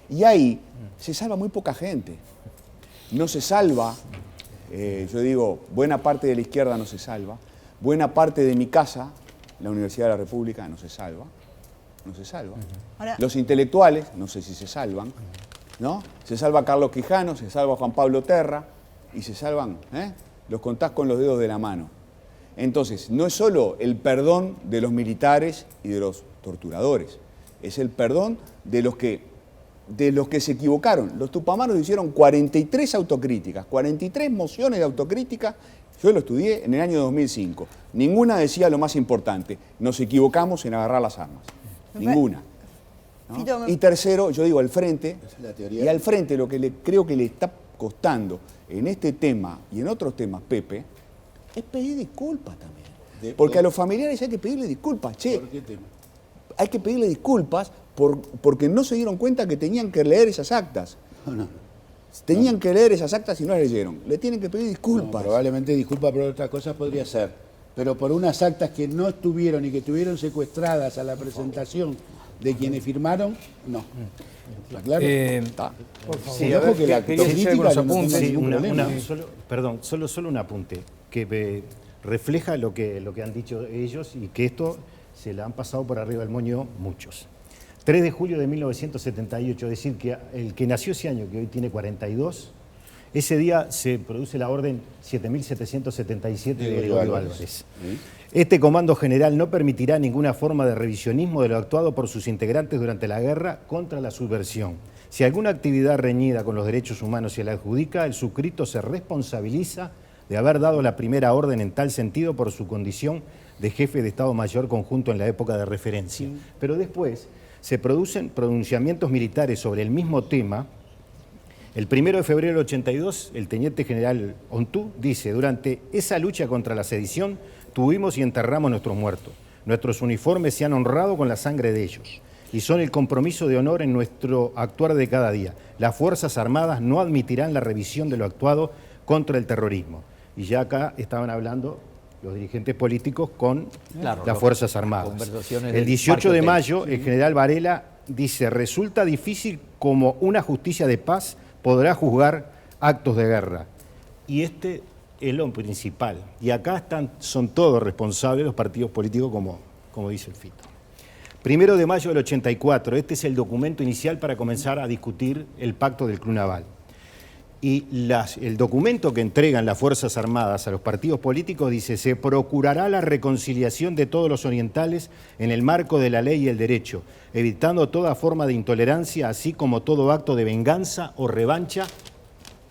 Y ahí se salva muy poca gente. No se salva, yo digo, buena parte de la izquierda no se salva, buena parte de mi casa, la Universidad de la República, no se salva. No se salva. Ahora, los intelectuales, no sé si se salvan, ¿no? Se salva Carlos Quijano, se salva Juan Pablo Terra y se salvan, los contás con los dedos de la mano. Entonces, no es solo el perdón de los militares y de los torturadores, es el perdón de los que se equivocaron. Los tupamaros hicieron 43 autocríticas, 43 mociones de autocrítica. Yo lo estudié en el año 2005. Ninguna decía lo más importante: nos equivocamos en agarrar las armas. Ninguna. ¿No? Y tercero, yo digo al frente, y al frente lo que creo que le está costando en este tema y en otros temas, Pepe, es pedir disculpas también. Porque a los familiares hay que pedirle disculpas. Che, ¿por qué tema? Hay que pedirle disculpas porque no se dieron cuenta que tenían que leer esas actas. Tenían que leer esas actas y no las leyeron. Le tienen que pedir disculpas. Probablemente disculpas por otras cosas podría ser. Pero por unas actas que no estuvieron y que estuvieron secuestradas a la presentación de quienes firmaron, no. ¿Está claro? Sí, ojo que la política solo un apunte que refleja lo que han dicho ellos y que esto se le han pasado por arriba del moño muchos. 3 de julio de 1978, es decir, que el que nació ese año, que hoy tiene 42, ese día se produce la orden 7777 de Gregorio Álvarez. Este comando general no permitirá ninguna forma de revisionismo de lo actuado por sus integrantes durante la guerra contra la subversión. Si alguna actividad reñida con los derechos humanos se le adjudica, el suscrito se responsabiliza de haber dado la primera orden en tal sentido por su condición de jefe de Estado Mayor Conjunto en la época de referencia. Pero después se producen pronunciamientos militares sobre el mismo tema. El 1 de febrero del 82, el teniente general Ontú dice: durante esa lucha contra la sedición tuvimos y enterramos nuestros muertos. Nuestros uniformes se han honrado con la sangre de ellos y son el compromiso de honor en nuestro actuar de cada día. Las Fuerzas Armadas no admitirán la revisión de lo actuado contra el terrorismo. Y ya acá estaban hablando los dirigentes políticos con las Fuerzas Armadas. El 18 de mayo, el general Varela dice: resulta difícil como una justicia de paz podrá juzgar actos de guerra. Y este es lo principal. Y acá son todos responsables los partidos políticos como como dice el Fito. 1 de mayo del 84, este es el documento inicial para comenzar a discutir el pacto del Club Naval. Y el documento que entregan las Fuerzas Armadas a los partidos políticos dice: se procurará la reconciliación de todos los orientales en el marco de la ley y el derecho, evitando toda forma de intolerancia, así como todo acto de venganza o revancha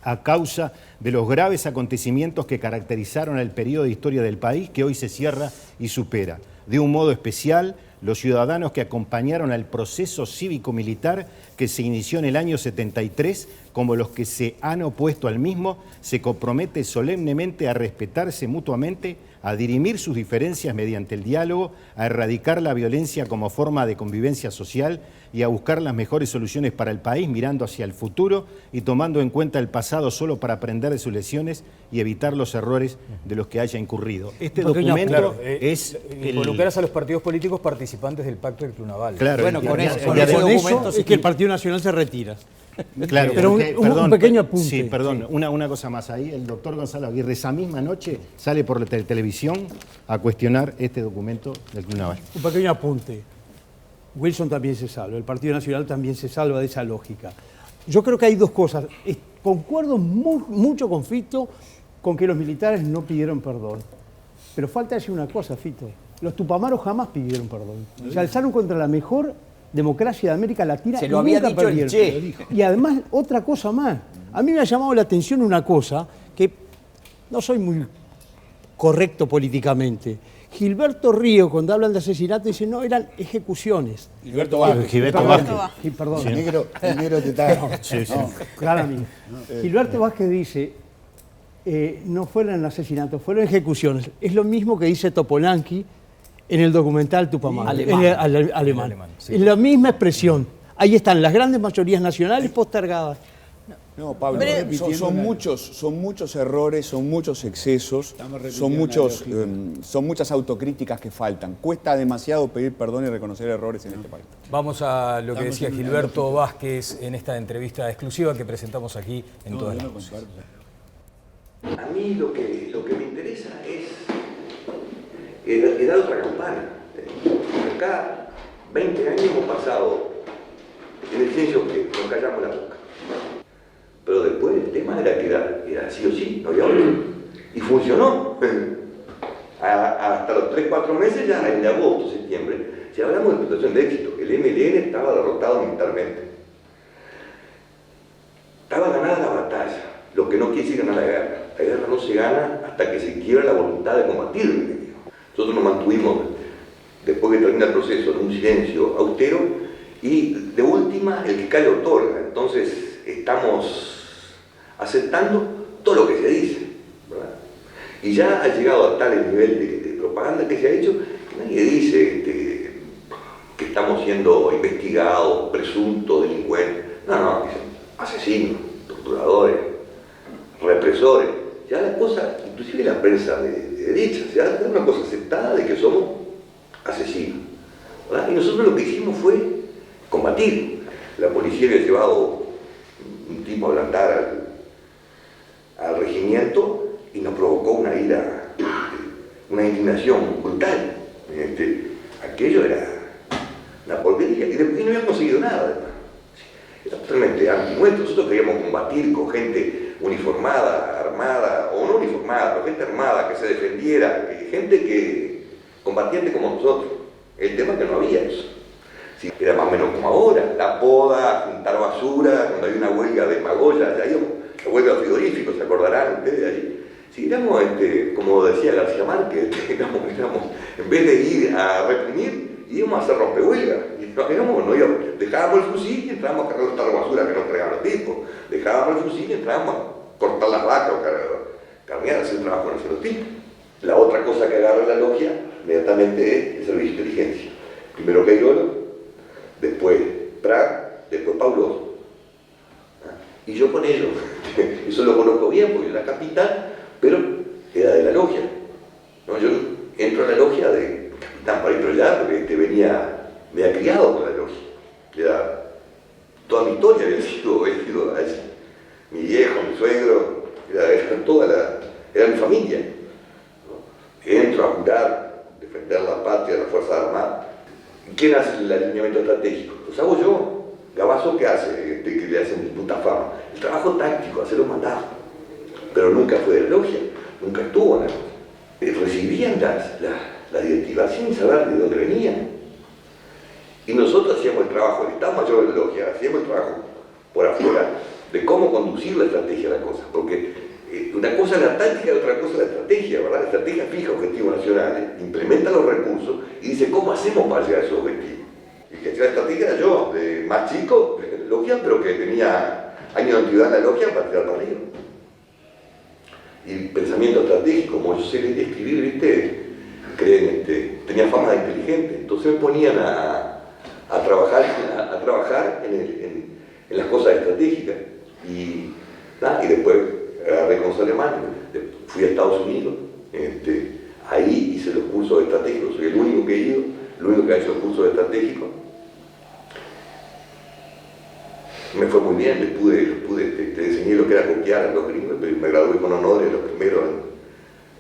a causa de los graves acontecimientos que caracterizaron el periodo de historia del país que hoy se cierra y supera. De un modo especial, los ciudadanos que acompañaron al proceso cívico-militar que se inició en el año 73, como los que se han opuesto al mismo, se compromete solemnemente a respetarse mutuamente, a dirimir sus diferencias mediante el diálogo, a erradicar la violencia como forma de convivencia social y a buscar las mejores soluciones para el país mirando hacia el futuro y tomando en cuenta el pasado solo para aprender de sus lecciones y evitar los errores de los que haya incurrido. Este documento es... Involucrarás a los partidos políticos participantes del Pacto del Club Naval. Claro, bueno, con eso es que el Partido Nacional se retira. Claro, pero porque, un pequeño apunte. Sí, perdón, una cosa más ahí. El doctor Gonzalo Aguirre esa misma noche sale por la televisión a cuestionar este documento del Club Naval. Un pequeño apunte. Wilson también se salva, el Partido Nacional también se salva de esa lógica. Yo creo que hay dos cosas. Concuerdo mucho con Fito con que los militares no pidieron perdón. Pero falta decir una cosa, Fito. Los tupamaros jamás pidieron perdón. Se alzaron contra la mejor democracia de América Latina. Se lo había nunca dicho el perdieron. Che. Y además, otra cosa más. A mí me ha llamado la atención una cosa que no soy muy correcto políticamente. Gilberto Río, cuando hablan de asesinato, dice no, eran ejecuciones. Gilberto Vázquez. Gilberto Vázquez. Perdón. El negro te está... Sí, sí. Claro, amigo. Gilberto Vázquez dice, no fueron asesinatos, fueron ejecuciones. Es lo mismo que dice Topolanqui en el documental Tupamaro, alemán. Sí. Es la misma expresión. Ahí están las grandes mayorías nacionales postergadas. No, Pablo, Pero- son muchos errores, son muchos excesos, son muchas autocríticas que faltan. Cuesta demasiado pedir perdón y reconocer errores en este país. Vamos a lo que decía Gilberto Vázquez en esta entrevista exclusiva que presentamos aquí en Todas las Voces. A mí lo que me interesa es dar otra campana. Acá 20 años hemos pasado en el censo que nos callamos la boca. Pero después el tema era que era sí o sí, no había otro. Y funcionó. Hasta los 3-4 meses, ya en agosto, septiembre, si hablamos de situación de éxito, el MLN estaba derrotado militarmente. Estaba ganada la batalla, lo que no quiere decir ganar la guerra. La guerra no se gana hasta que se quiebra la voluntad de combatir al enemigo. Nosotros nos mantuvimos, después que termina el proceso, en un silencio austero y de última, el que cae otorga. Entonces, estamos aceptando todo lo que se dice, ¿verdad? Y ya ha llegado a tal nivel de propaganda que se ha hecho que nadie dice que estamos siendo investigados, presuntos delincuentes. No, dicen asesinos, torturadores, represores. Ya la cosa, inclusive la prensa de derecha, ya es una cosa aceptada de que somos asesinos, ¿verdad? Y nosotros lo que hicimos fue combatir. La policía había llevado un tipo a ablandar al regimiento y nos provocó una ira, una indignación brutal. Aquello era una porquería y después no habían conseguido nada. Era totalmente antinuestro. Nosotros queríamos combatir con gente uniformada, armada, o no uniformada, pero gente armada que se defendiera, gente que combatiente como nosotros. El tema es que no había eso. Sí, era más o menos como ahora, la poda, juntar basura, cuando hay una huelga de Magoya, ya íbamos, la huelga de frigoríficos, se acordarán ustedes de allí. Si éramos, como decía García Márquez, éramos, en vez de ir a reprimir, íbamos a hacer rompehuelgas. Dejábamos el fusil y entrábamos a cargar los tarros de basura que nos entregaban los tipos. Dejábamos el fusil y entrábamos a cortar las vacas o carnear, hacer el trabajo de los tipos. La otra cosa que agarra la logia inmediatamente es el servicio de inteligencia. Primero Cairolo, después Prat, después Paulo. Y yo con ellos, eso lo conozco bien porque yo era capitán, pero era de la logia. ¿No? Yo entro a la logia de capitán para ir para allá porque me había criado con la logia. Toda mi historia había sido allí. Mi viejo, mi suegro, era mi familia. ¿No? Entro a jurar defender la patria, las Fuerzas Armadas. ¿Quién hace el alineamiento estratégico? Los hago yo. Gabazo, ¿qué hace? Que le hacen puta fama. El trabajo táctico, hacer los mandados. Pero nunca fue de la logia, nunca estuvo en la logia. Recibían las directivas sin saber de dónde venían. Y nosotros hacíamos el trabajo, el Estado Mayor de la logia, hacíamos el trabajo por afuera de cómo conducir la estrategia de la cosa. Porque una cosa es la táctica y otra cosa es la estrategia, ¿verdad? La estrategia fija objetivos nacionales, implementa los recursos y dice cómo hacemos para llegar a esos objetivos. Y que la estrategia era yo, de más chico, de la logia, pero que tenía años de antigüedad en la logia para tirar para arriba. Y pensamiento estratégico, como yo sé escribir, ¿viste? Tenía fama de inteligente. Entonces me ponían a trabajar en las cosas estratégicas. Y después agarré con los alemanes, fui a Estados Unidos, ahí hice los cursos estratégicos, soy el único que he ido, el único que ha hecho los cursos estratégicos. Me fue muy bien, te enseñé lo que era copiar a los gringos, me gradué con honores los primeros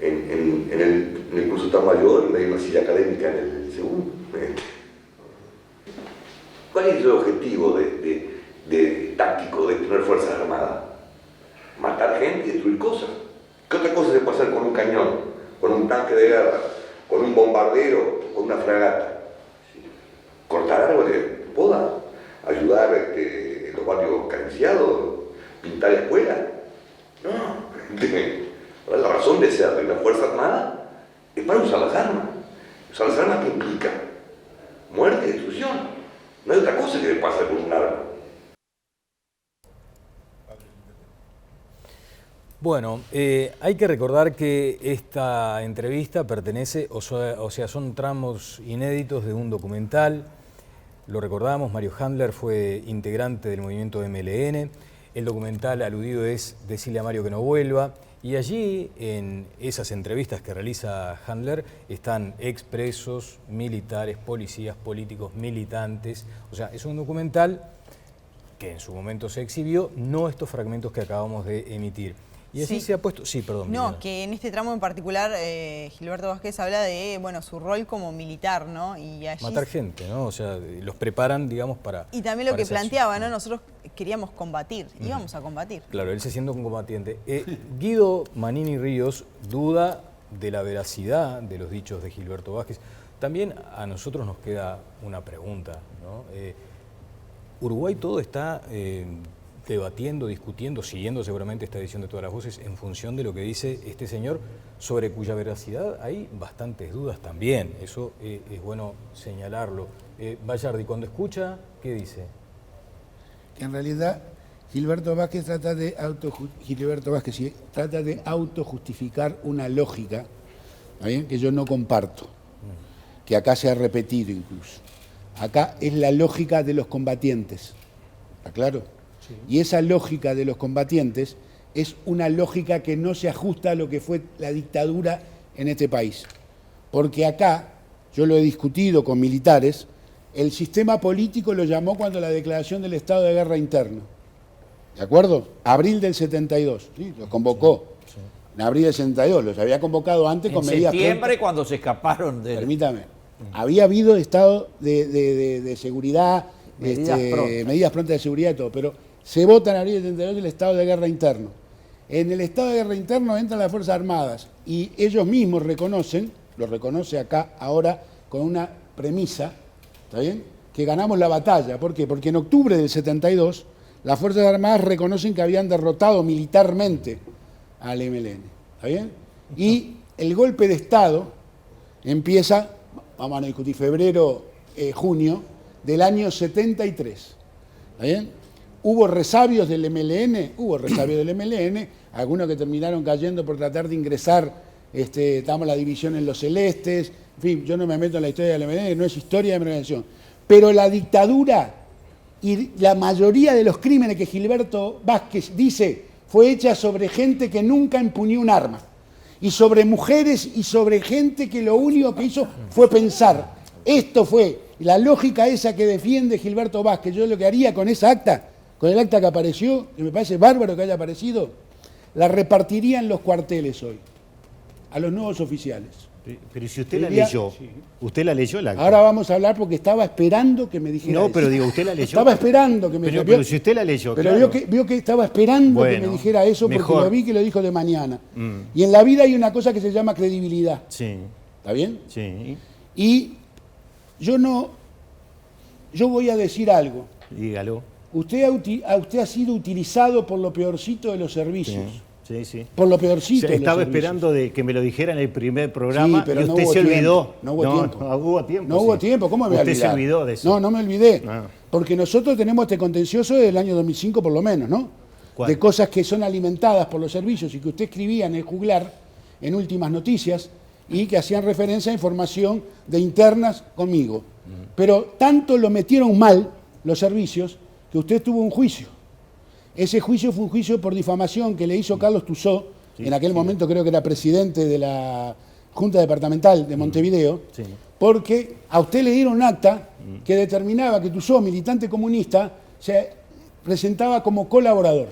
en el curso tan mayor, me di una silla académica en el segundo. ¿Cuál es el objetivo táctico de tener Fuerzas Armadas? Matar gente y destruir cosas. ¿Qué otra cosa se puede hacer con un cañón, con un tanque de guerra, con un bombardero, con una fragata? Cortar árboles, poda, ayudar en los barrios carenciados, pintar escuelas. No. La razón de ser de una Fuerza Armada es para usar las armas. Usar las armas, ¿qué implica? Muerte y destrucción. No hay otra cosa que pasa con un arma. Bueno, hay que recordar que esta entrevista pertenece, o sea, son tramos inéditos de un documental. Lo recordamos, Mario Handler fue integrante del movimiento MLN. El documental aludido es Decirle a Mario que no vuelva. Y allí, en esas entrevistas que realiza Handler, están expresos, militares, policías, políticos, militantes. O sea, es un documental que en su momento se exhibió, no estos fragmentos que acabamos de emitir. Y así se ha puesto... Sí, perdón. No, que en este tramo en particular Gilberto Vázquez habla de, bueno, su rol como militar, ¿no? Y allí matar gente, ¿no? O sea, los preparan, digamos, para... Y también lo que planteaba, ¿no? Nosotros queríamos combatir, íbamos a combatir. Claro, él se siente un combatiente. Guido Manini Ríos duda de la veracidad de los dichos de Gilberto Vázquez. También a nosotros nos queda una pregunta, ¿no? Uruguay todo está... debatiendo, discutiendo, siguiendo seguramente esta edición de Todas las Voces en función de lo que dice este señor, sobre cuya veracidad hay bastantes dudas también. Eso es bueno señalarlo. Bayardi, cuando escucha, ¿qué dice? Que en realidad Gilberto Vázquez trata de autojustificar una lógica, ¿está bien?, que yo no comparto, que acá se ha repetido incluso. Acá es la lógica de los combatientes, ¿está claro? Sí. Y esa lógica de los combatientes es una lógica que no se ajusta a lo que fue la dictadura en este país. Porque acá, yo lo he discutido con militares, el sistema político lo llamó cuando la declaración del estado de guerra interno. ¿De acuerdo? Abril del 72, ¿sí? Los convocó. Sí. En abril del 72, los había convocado antes con medidas... En septiembre, cuando se escaparon del... Permítame. Había habido estado de seguridad, medidas prontas de seguridad y todo, pero se vota en abril del 72 el estado de guerra interno. En el estado de guerra interno entran las Fuerzas Armadas y ellos mismos reconocen, lo reconoce acá ahora con una premisa, ¿está bien?, que ganamos la batalla. ¿Por qué? Porque en octubre del 72 las Fuerzas Armadas reconocen que habían derrotado militarmente al MLN, ¿está bien? Y el golpe de Estado empieza, vamos a discutir, febrero, junio del año 73, ¿está bien? ¿Hubo resabios del MLN? Hubo resabios del MLN, algunos que terminaron cayendo por tratar de ingresar, estamos la división en los celestes, en fin, yo no me meto en la historia del MLN, no es historia de mi organización. Pero la dictadura y la mayoría de los crímenes que Gilberto Vázquez dice fue hecha sobre gente que nunca empuñó un arma, y sobre mujeres y sobre gente que lo único que hizo fue pensar. Esto fue la lógica esa que defiende Gilberto Vázquez. Yo lo que haría con esa acta, con el acta que apareció, que me parece bárbaro que haya aparecido, la repartiría en los cuarteles hoy, a los nuevos oficiales. Pero si usted la Diría- leyó, sí. usted la leyó la acta. Ahora vamos a hablar porque estaba esperando que me dijera No, eso. pero digo, usted la leyó. Estaba esperando que me Pero, dijera. pero si usted la leyó, Pero claro. vio que estaba esperando que me Bueno, dijera eso porque mejor. lo vi que lo dijo de mañana. Y en la vida hay una cosa que se llama credibilidad. Sí, ¿Está bien? sí, Y yo voy a decir algo. dígalo. Usted ha sido utilizado por lo peorcito de los servicios. Sí, sí. Por lo peorcito de los Estaba servicios. esperando de que me lo dijera en el primer programa Sí, pero y no usted hubo se tiempo. olvidó. No hubo tiempo. No hubo tiempo. No hubo sí. tiempo, ¿cómo me voy a Usted se olvidar? olvidó de eso. No, no me olvidé. Ah. Porque nosotros tenemos este contencioso del año 2005 por lo menos, ¿no? ¿Cuál? De cosas que son alimentadas por los servicios y que usted escribía en el juglar, en Últimas Noticias, y que hacían referencia a información de internas conmigo. Pero tanto lo metieron mal los servicios que usted tuvo un juicio. Ese juicio fue un juicio por difamación que le hizo Carlos Tuzó, en aquel momento creo que era presidente de la Junta Departamental de Montevideo, Sí. porque a usted le dieron un acta que determinaba que Tuzó, militante comunista, se presentaba como colaborador.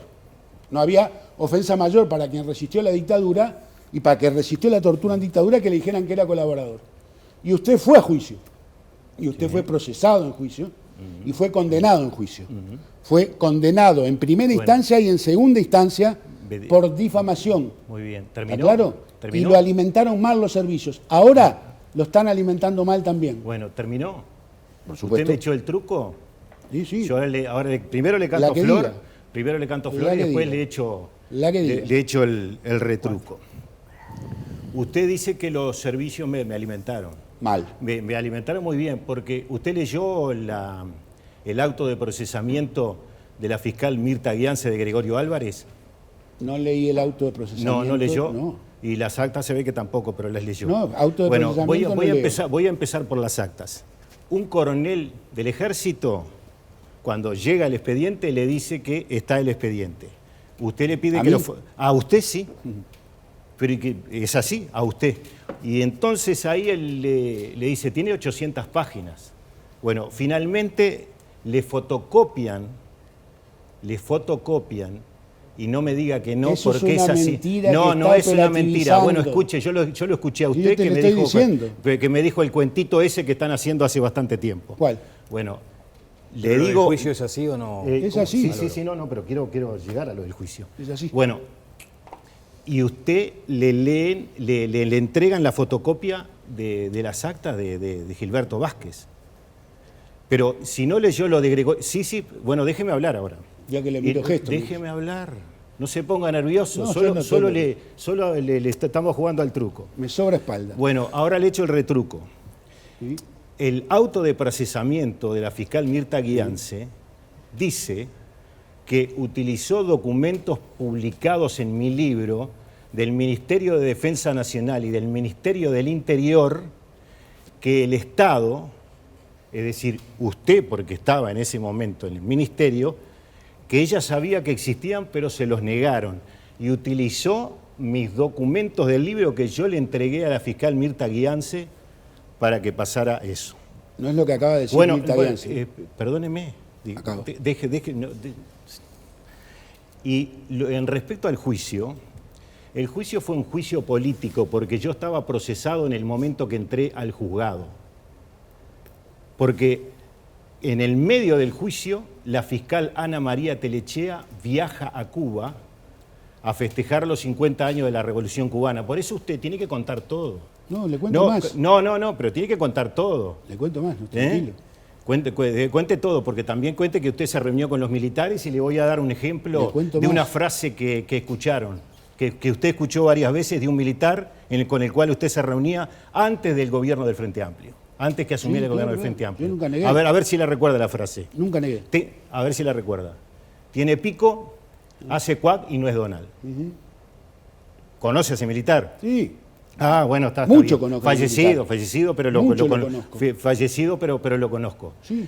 No había ofensa mayor para quien resistió la dictadura y para quien resistió la tortura en dictadura que le dijeran que era colaborador. Y usted fue a juicio. Y usted fue procesado en juicio y fue condenado en juicio. Fue condenado en primera instancia y en segunda instancia por difamación. Muy bien. ¿Está ¿Terminó? claro? ¿Terminó? Y lo alimentaron mal los servicios. Ahora lo están alimentando mal también. Bueno, ¿terminó? Por ¿Usted supuesto. me echó el truco? Sí, sí. Yo primero le La canto que flor, diga. primero le canto La flor y que después diga. La que diga. le echo el retruco. Usted dice que los servicios me alimentaron. Mal. Me alimentaron muy bien, porque usted leyó el auto de procesamiento de la fiscal Mirta Guiance de Gregorio Álvarez. No leí el auto de procesamiento. No leyó. No. Y las actas se ve que tampoco, pero las leyó. No, auto de bueno, procesamiento no leo. voy a empezar por las actas. Un coronel del ejército, cuando llega el expediente, le dice que está el expediente. Usted le pide ¿A que mí? a usted sí. Pero que es así, a usted. Y entonces ahí él le dice, tiene 800 páginas. Bueno, finalmente le fotocopian, y no me diga que no, Eso es porque es una así. mentira No, que no está es una mentira. Bueno, operativizando. escuche, yo lo escuché a Sí, usted yo te que lo me, estoy dijo, diciendo. que me dijo el cuentito ese que están haciendo hace bastante tiempo. ¿Cuál? Bueno, le ¿Pero digo... ¿El juicio es así o no? Es así. Sí, no, pero quiero llegar a lo del juicio. Es así. Bueno, y usted le entregan la fotocopia de las actas de Gilberto Vázquez. Pero si no leyó lo de Gregorio... Sí, bueno, déjeme hablar ahora. Ya que le miro gesto. Déjeme hablar. No se ponga nervioso. No, yo solo no solo estoy le estamos jugando al truco. Me sobra espalda. Bueno, ahora le echo el retruco. ¿Sí? El auto de procesamiento de la fiscal Mirta Guiance dice que utilizó documentos publicados en mi libro del Ministerio de Defensa Nacional y del Ministerio del Interior que el Estado, es decir, usted porque estaba en ese momento en el Ministerio, que ella sabía que existían pero se los negaron y utilizó mis documentos del libro que yo le entregué a la fiscal Mirta Guiance para que pasara eso. No es lo que acaba de decir Bueno, Mirta Guiance. perdóneme. Acabo. En respecto al juicio, el juicio fue un juicio político porque yo estaba procesado en el momento que entré al juzgado. Porque en el medio del juicio, la fiscal Ana María Telechea viaja a Cuba a festejar los 50 años de la Revolución Cubana. Por eso usted tiene que contar todo. No, le cuento más. No, pero tiene que contar todo. Le cuento más, no, tranquilo. Cuente todo, porque también cuente que usted se reunió con los militares y le voy a dar un Le ejemplo cuento de una más. frase que escucharon, que usted escuchó varias veces de un militar con el cual usted se reunía antes del gobierno del Frente Amplio, antes que asumiera Sí, el gobierno claro, del Frente claro. Amplio. Yo nunca negué. A ver si le recuerda la frase. Nunca negué. A ver si la recuerda. Tiene pico, hace cuac y no es Donald. ¿Conoce a ese militar? Sí. Ah, bueno, está Mucho bien. conozco al militar. Fallecido, pero lo Mucho lo conozco. conozco. Fallecido, pero lo conozco. Sí.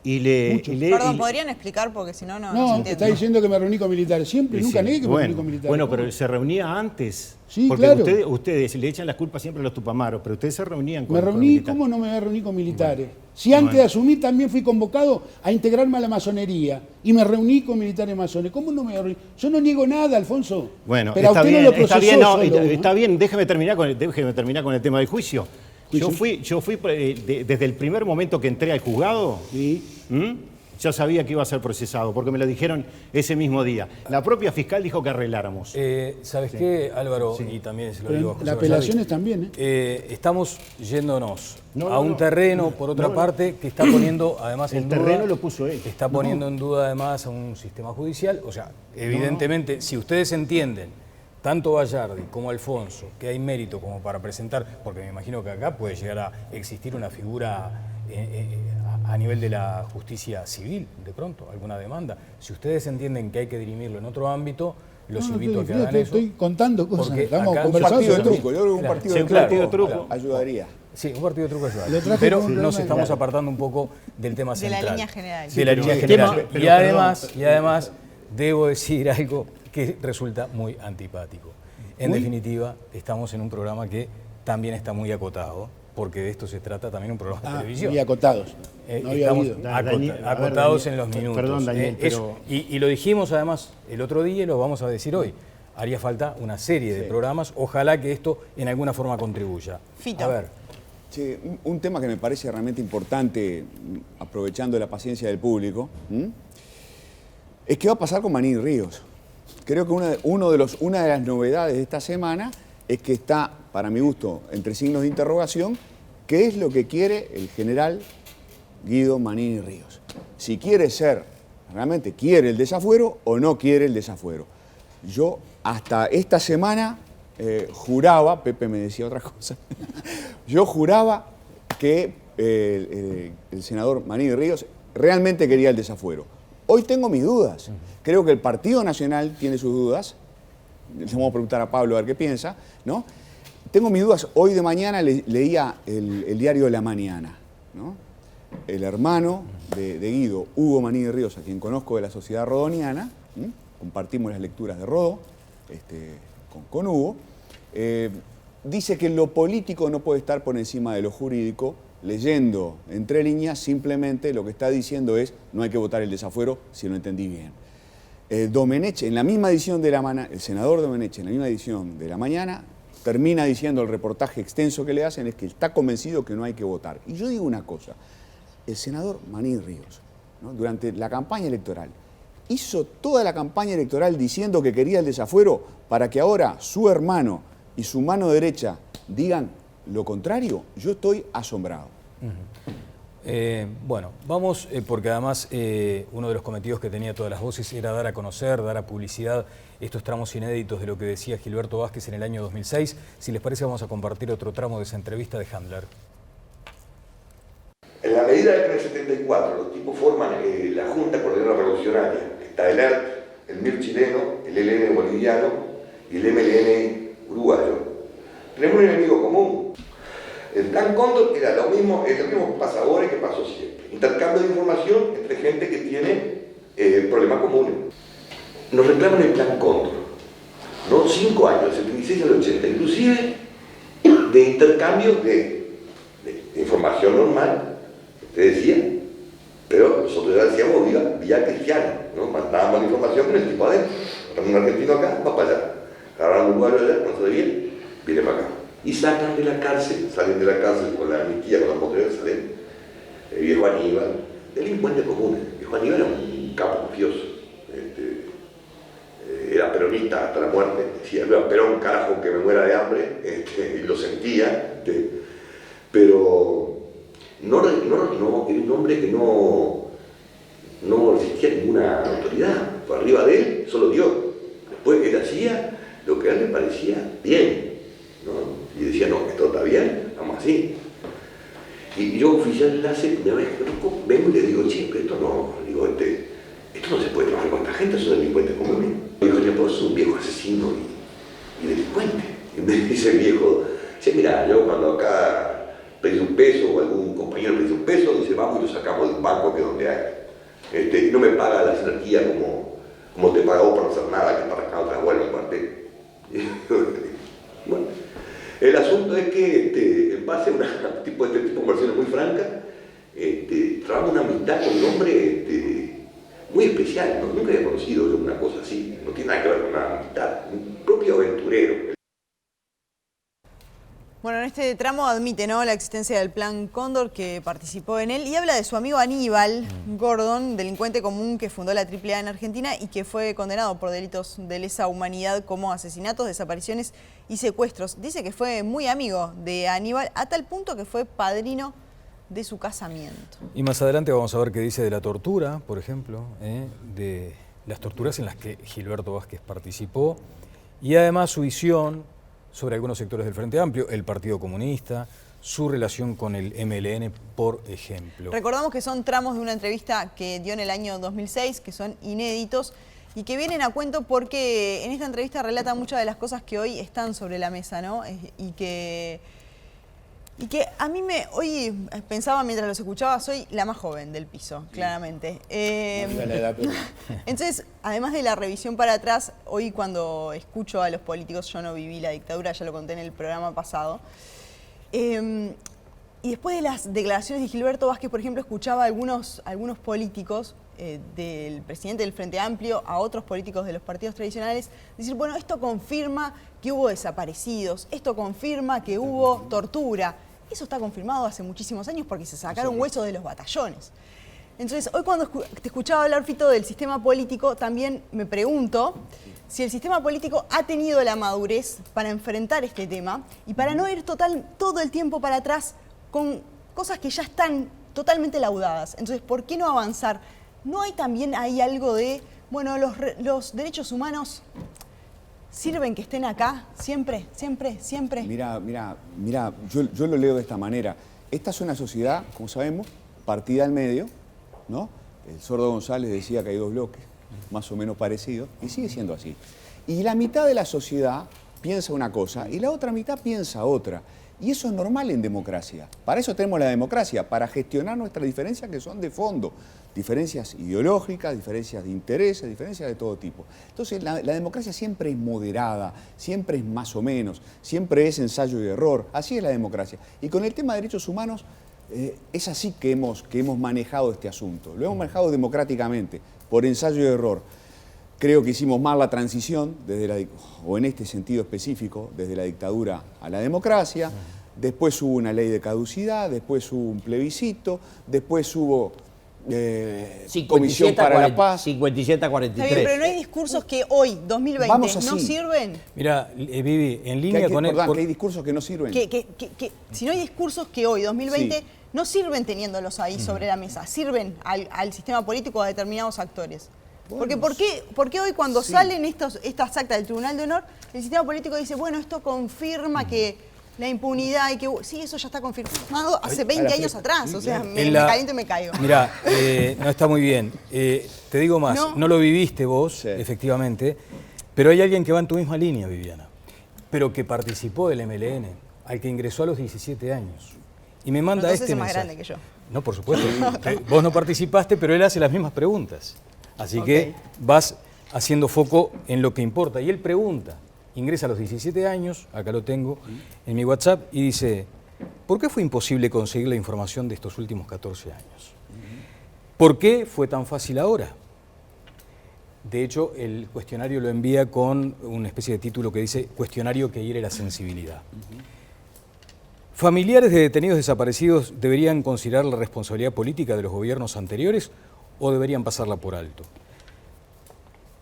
Perdón, ¿podrían explicar? Porque si no, no se No, entiende. está diciendo que me reuní con militares. Siempre, nunca negué que me reuní con militares. Bueno, pero se reunía antes. Sí, porque claro. ustedes le echan las culpas siempre a los tupamaros, pero ustedes se reunían con Me con reuní, militares. ¿cómo no me voy a reunir con militares? Si antes de asumir también fui convocado a integrarme a la masonería y me reuní con militares masones. ¿Cómo no me voy a reunir? Yo no niego nada, Alfonso. Bueno, pero está a usted bien, no lo procesó está bien, no, solo, está bien, déjeme terminar con el tema del juicio. Yo fui desde el primer momento que entré al juzgado, Sí. ya sabía que iba a ser procesado, porque me lo dijeron ese mismo día. La propia fiscal dijo que arregláramos. ¿Sabes qué, Álvaro? Y también se lo Pero digo a José la apelación Bayardi. es también, Estamos yéndonos No, a no, un no. terreno, por otra parte, que está poniendo además El en terreno duda, lo puso él. está poniendo en duda además a un sistema judicial. O sea, evidentemente, si ustedes entienden, tanto Bayardi como Alfonso, que hay mérito como para presentar, porque me imagino que acá puede llegar a existir una figura a nivel de la justicia civil, de pronto, alguna demanda. Si ustedes entienden que hay que dirimirlo en otro ámbito, los invito a que hagan eso. Estoy contando cosas. Porque Estamos acá- Un conversando. partido de sobre truco, yo creo que un partido Sí, de un truco, partido de truco. ayudaría. Sí, un partido de truco ayuda. Lo traje Pero con un nos problema, estamos claro. apartando un poco del tema De la central. línea general. De la pero línea el general. tema- pero y además, perdón. debo decir algo que resulta muy antipático. En definitiva, estamos en un programa que también está muy acotado, porque de esto se trata también un programa de televisión. Y acotados. No había Estamos habido. acotados Daniel, en los minutos. perdón, Daniel, Eso. Y lo dijimos además el otro día y lo vamos a decir hoy. Haría falta una serie de programas. Ojalá que esto en alguna forma contribuya. Fito. A ver. Che, un tema que me parece realmente importante, aprovechando la paciencia del público, es qué va a pasar con Manín Ríos. Creo que una de las novedades de esta semana es que está, para mi gusto, entre signos de interrogación, qué es lo que quiere el general Guido Manini Ríos. Si quiere realmente quiere el desafuero o no quiere el desafuero. Yo hasta esta semana juraba, Pepe me decía otra cosa, yo juraba que el senador Manini Ríos realmente quería el desafuero. Hoy tengo mis dudas. Creo que el Partido Nacional tiene sus dudas. Le vamos a preguntar a Pablo a ver qué piensa, ¿no? Tengo mis dudas. Hoy de mañana leía el diario de La Mañana, ¿no? El hermano de Guido, Hugo Manini Ríos, a quien conozco de la Sociedad Rodoniana, compartimos las lecturas de Rodó con Hugo, dice que lo político no puede estar por encima de lo jurídico. Leyendo entre líneas, simplemente lo que está diciendo es no hay que votar el desafuero, si lo entendí bien. Domenech, en la misma edición de el senador Domenech, en la misma edición de La Mañana, termina diciendo el reportaje extenso que le hacen es que está convencido que no hay que votar. Y yo digo una cosa, el senador Manini Ríos, ¿no? Durante la campaña electoral, hizo toda la campaña electoral diciendo que quería el desafuero para que ahora su hermano y su mano derecha digan lo contrario. Yo estoy asombrado. Bueno, vamos, porque además uno de los cometidos que tenía Todas las Voces era dar a conocer, dar a publicidad estos tramos inéditos de lo que decía Gilberto Vázquez en el año 2006. Si les parece, vamos a compartir otro tramo de esa entrevista de Handler. En la medida de que en el 74 los tipos forman la Junta Coordinadora Revolucionaria, está el ERP, el MIR chileno, el ELN boliviano y el MLN uruguayo, tenemos un enemigo común. El Plan Cóndor era lo mismo que pasa ahora y que pasó siempre. Intercambio de información entre gente que tiene problemas comunes. Nos reclaman el Plan Cóndor, ¿no? 5 años, del 76 al 80, inclusive de intercambio de información normal, te decía, pero nosotros ya decíamos vía cristiana, ¿no? Mandábamos la información con el tipo adentro. Un argentino acá, va para allá. Agarran un uruguayo allá, no se bien, viene para acá. Y sacan de la cárcel, salen de la cárcel con la amnistía, con la posterior, salen el viejo Aníbal, delincuentes comunes. El viejo Aníbal era un capo mafioso, era peronista hasta la muerte, decía, Perón, carajo, que me muera de hambre, y lo sentía, pero no, era un hombre que no existía ninguna autoridad, por arriba de él, solo Dios. Después él hacía lo que a él le parecía bien, ¿no? Y decía, no, esto está bien, vamos así. Y yo, oficial de enlace, una vez que conozco, vengo y le digo, che, pero esto no, digo, esto no se puede trabajar con esta gente, son delincuentes comunes. Digo, pues es un viejo asesino y delincuente. Y me dice el viejo, dice, mira, yo cuando acá pedís un peso o algún compañero pedís un peso, dice, vamos y lo sacamos de un banco que es donde hay. Y no me paga la energía como te paga vos por no hacer nada, que para acá otra vuelta al cuartel. Bueno, el asunto es que en base a este tipo de conversaciones muy francas, trabamos una amistad con un hombre muy especial. ¿No? Nunca había conocido yo una cosa así, no tiene nada que ver con una amistad, un propio aventurero. Bueno, en este tramo admite, ¿no?, la existencia del Plan Cóndor, que participó en él, y habla de su amigo Aníbal Gordon, delincuente común que fundó la AAA en Argentina y que fue condenado por delitos de lesa humanidad como asesinatos, desapariciones y secuestros. Dice que fue muy amigo de Aníbal, a tal punto que fue padrino de su casamiento. Y más adelante vamos a ver qué dice de la tortura, por ejemplo, de las torturas en las que Gilberto Vázquez participó, y además su visión sobre algunos sectores del Frente Amplio, el Partido Comunista, su relación con el MLN, por ejemplo. Recordamos que son tramos de una entrevista que dio en el año 2006, que son inéditos y que vienen a cuento porque en esta entrevista relata muchas de las cosas que hoy están sobre la mesa, ¿no? Y que a mí hoy pensaba mientras los escuchaba, soy la más joven del piso, claramente. Entonces, además de la revisión para atrás, hoy cuando escucho a los políticos, yo no viví la dictadura, ya lo conté en el programa pasado, y después de las declaraciones de Gilberto Vázquez, por ejemplo, escuchaba a algunos políticos, del presidente del Frente Amplio a otros políticos de los partidos tradicionales, decir, bueno, esto confirma que hubo desaparecidos, esto confirma que hubo tortura. Eso está confirmado hace muchísimos años porque se sacaron huesos de los batallones. Entonces, hoy cuando te escuchaba hablar, Fito, del sistema político, también me pregunto si el sistema político ha tenido la madurez para enfrentar este tema y para no ir todo el tiempo para atrás con cosas que ya están totalmente laudadas. Entonces, ¿por qué no avanzar? ¿No hay también ahí algo de, bueno, los derechos humanos sirven que estén acá siempre, siempre, siempre? Mira, yo lo leo de esta manera. Esta es una sociedad, como sabemos, partida al medio, ¿no? El Sordo González decía que hay dos bloques, más o menos parecidos, y sigue siendo así. Y la mitad de la sociedad piensa una cosa y la otra mitad piensa otra. Y eso es normal en democracia. Para eso tenemos la democracia, para gestionar nuestras diferencias que son de fondo. Diferencias ideológicas, diferencias de intereses, diferencias de todo tipo. Entonces, la democracia siempre es moderada, siempre es más o menos, siempre es ensayo y error. Así es la democracia. Y con el tema de derechos humanos, es así que hemos manejado este asunto. Lo hemos manejado democráticamente, por ensayo y error. Creo que hicimos mal la transición, o en este sentido específico, desde la dictadura a la democracia. Después hubo una ley de caducidad, después hubo un plebiscito, después hubo Comisión para la Paz. 57-43. Pero no hay discursos que hoy, 2020, no sirven. Mira, Vivi, en línea con que hay discursos que no sirven. Si no hay discursos que hoy, 2020, no sirven teniéndolos ahí sobre la mesa, sirven al sistema político, a determinados actores. Porque ¿por qué hoy cuando salen estas actas del Tribunal de Honor, el sistema político dice, bueno, esto confirma que la impunidad y que... Sí, eso ya está confirmado hace 20 años atrás, o sea, me caliento y me caigo. Mira, no está muy bien. Te digo más, no lo viviste vos, efectivamente, pero hay alguien que va en tu misma línea, Viviana, pero que participó del MLN, al que ingresó a los 17 años. Y me manda Entonces este es más mensaje. grande que yo. No, por supuesto. Vos no participaste, pero él hace las mismas preguntas. Así que vas haciendo foco en lo que importa. Y él pregunta, ingresa a los 17 años, acá lo tengo en mi WhatsApp, y dice, ¿por qué fue imposible conseguir la información de estos últimos 14 años? ¿Por qué fue tan fácil ahora? De hecho, el cuestionario lo envía con una especie de título que dice, cuestionario que hiere la sensibilidad. ¿Familiares de detenidos desaparecidos deberían considerar la responsabilidad política de los gobiernos anteriores o deberían pasarla por alto?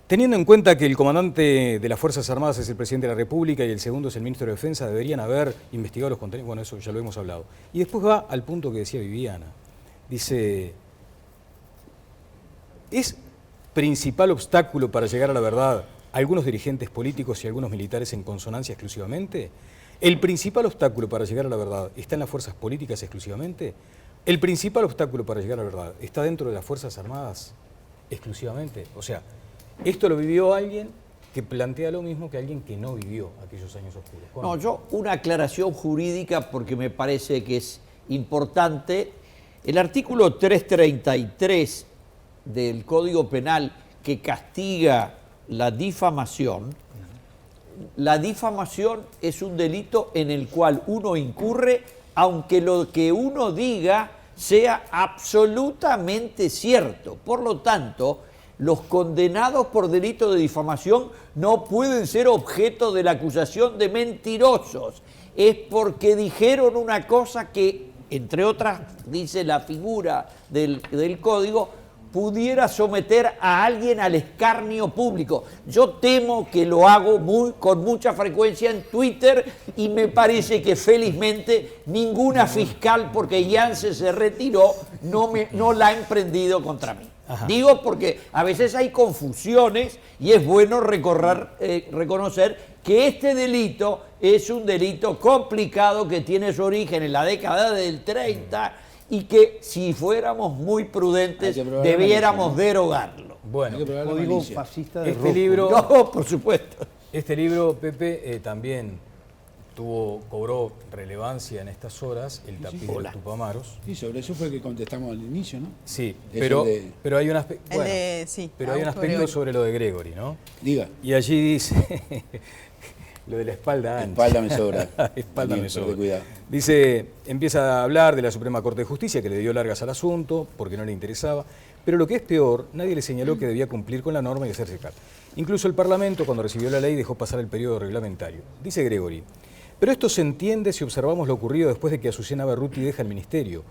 Teniendo en cuenta que el comandante de las Fuerzas Armadas es el presidente de la República y el segundo es el ministro de Defensa, deberían haber investigado los contenidos. Bueno, eso ya lo hemos hablado. Y después va al punto que decía Viviana. Dice, ¿es principal obstáculo para llegar a la verdad algunos dirigentes políticos y algunos militares en consonancia exclusivamente? ¿El principal obstáculo para llegar a la verdad está en las fuerzas políticas exclusivamente? ¿El principal obstáculo para llegar a la verdad está dentro de las Fuerzas Armadas exclusivamente? O sea, esto lo vivió alguien que plantea lo mismo que alguien que no vivió aquellos años oscuros. No, yo una aclaración jurídica porque me parece que es importante El artículo 333 del Código Penal que castiga la difamación es un delito en el cual uno incurre aunque lo que uno diga sea absolutamente cierto. Por lo tanto, los condenados por delito de difamación no pueden ser objeto de la acusación de mentirosos. Es porque dijeron una cosa que, entre otras, dice la figura del código, pudiera someter a alguien al escarnio público. Yo temo que lo hago con mucha frecuencia en Twitter y me parece que felizmente ninguna fiscal, porque Yance se retiró, no la ha emprendido contra mí. Ajá. Digo porque a veces hay confusiones y es bueno reconocer que este delito es un delito complicado que tiene su origen en la década del 30 y que si fuéramos muy prudentes debiéramos derogarlo. Bueno, el código fascista de este libro, no, por supuesto. Este libro, Pepe, también cobró relevancia en estas horas, el tapiz de Tupamaros. Sí, sobre eso fue que contestamos al inicio, ¿no? Sí, pero hay un aspecto, hay un aspecto sobre lo de Gregory, ¿no? Diga. Y allí dice lo de la espalda ancha. Espalda me sobra. Espalda me sobra. Cuidado. Dice, empieza a hablar de la Suprema Corte de Justicia, que le dio largas al asunto, porque no le interesaba. Pero lo que es peor, nadie le señaló que debía cumplir con la norma y hacerse cargo. Incluso el Parlamento, cuando recibió la ley, dejó pasar el periodo reglamentario. Dice Gregory, pero esto se entiende si observamos lo ocurrido después de que Azucena Berruti deja el ministerio.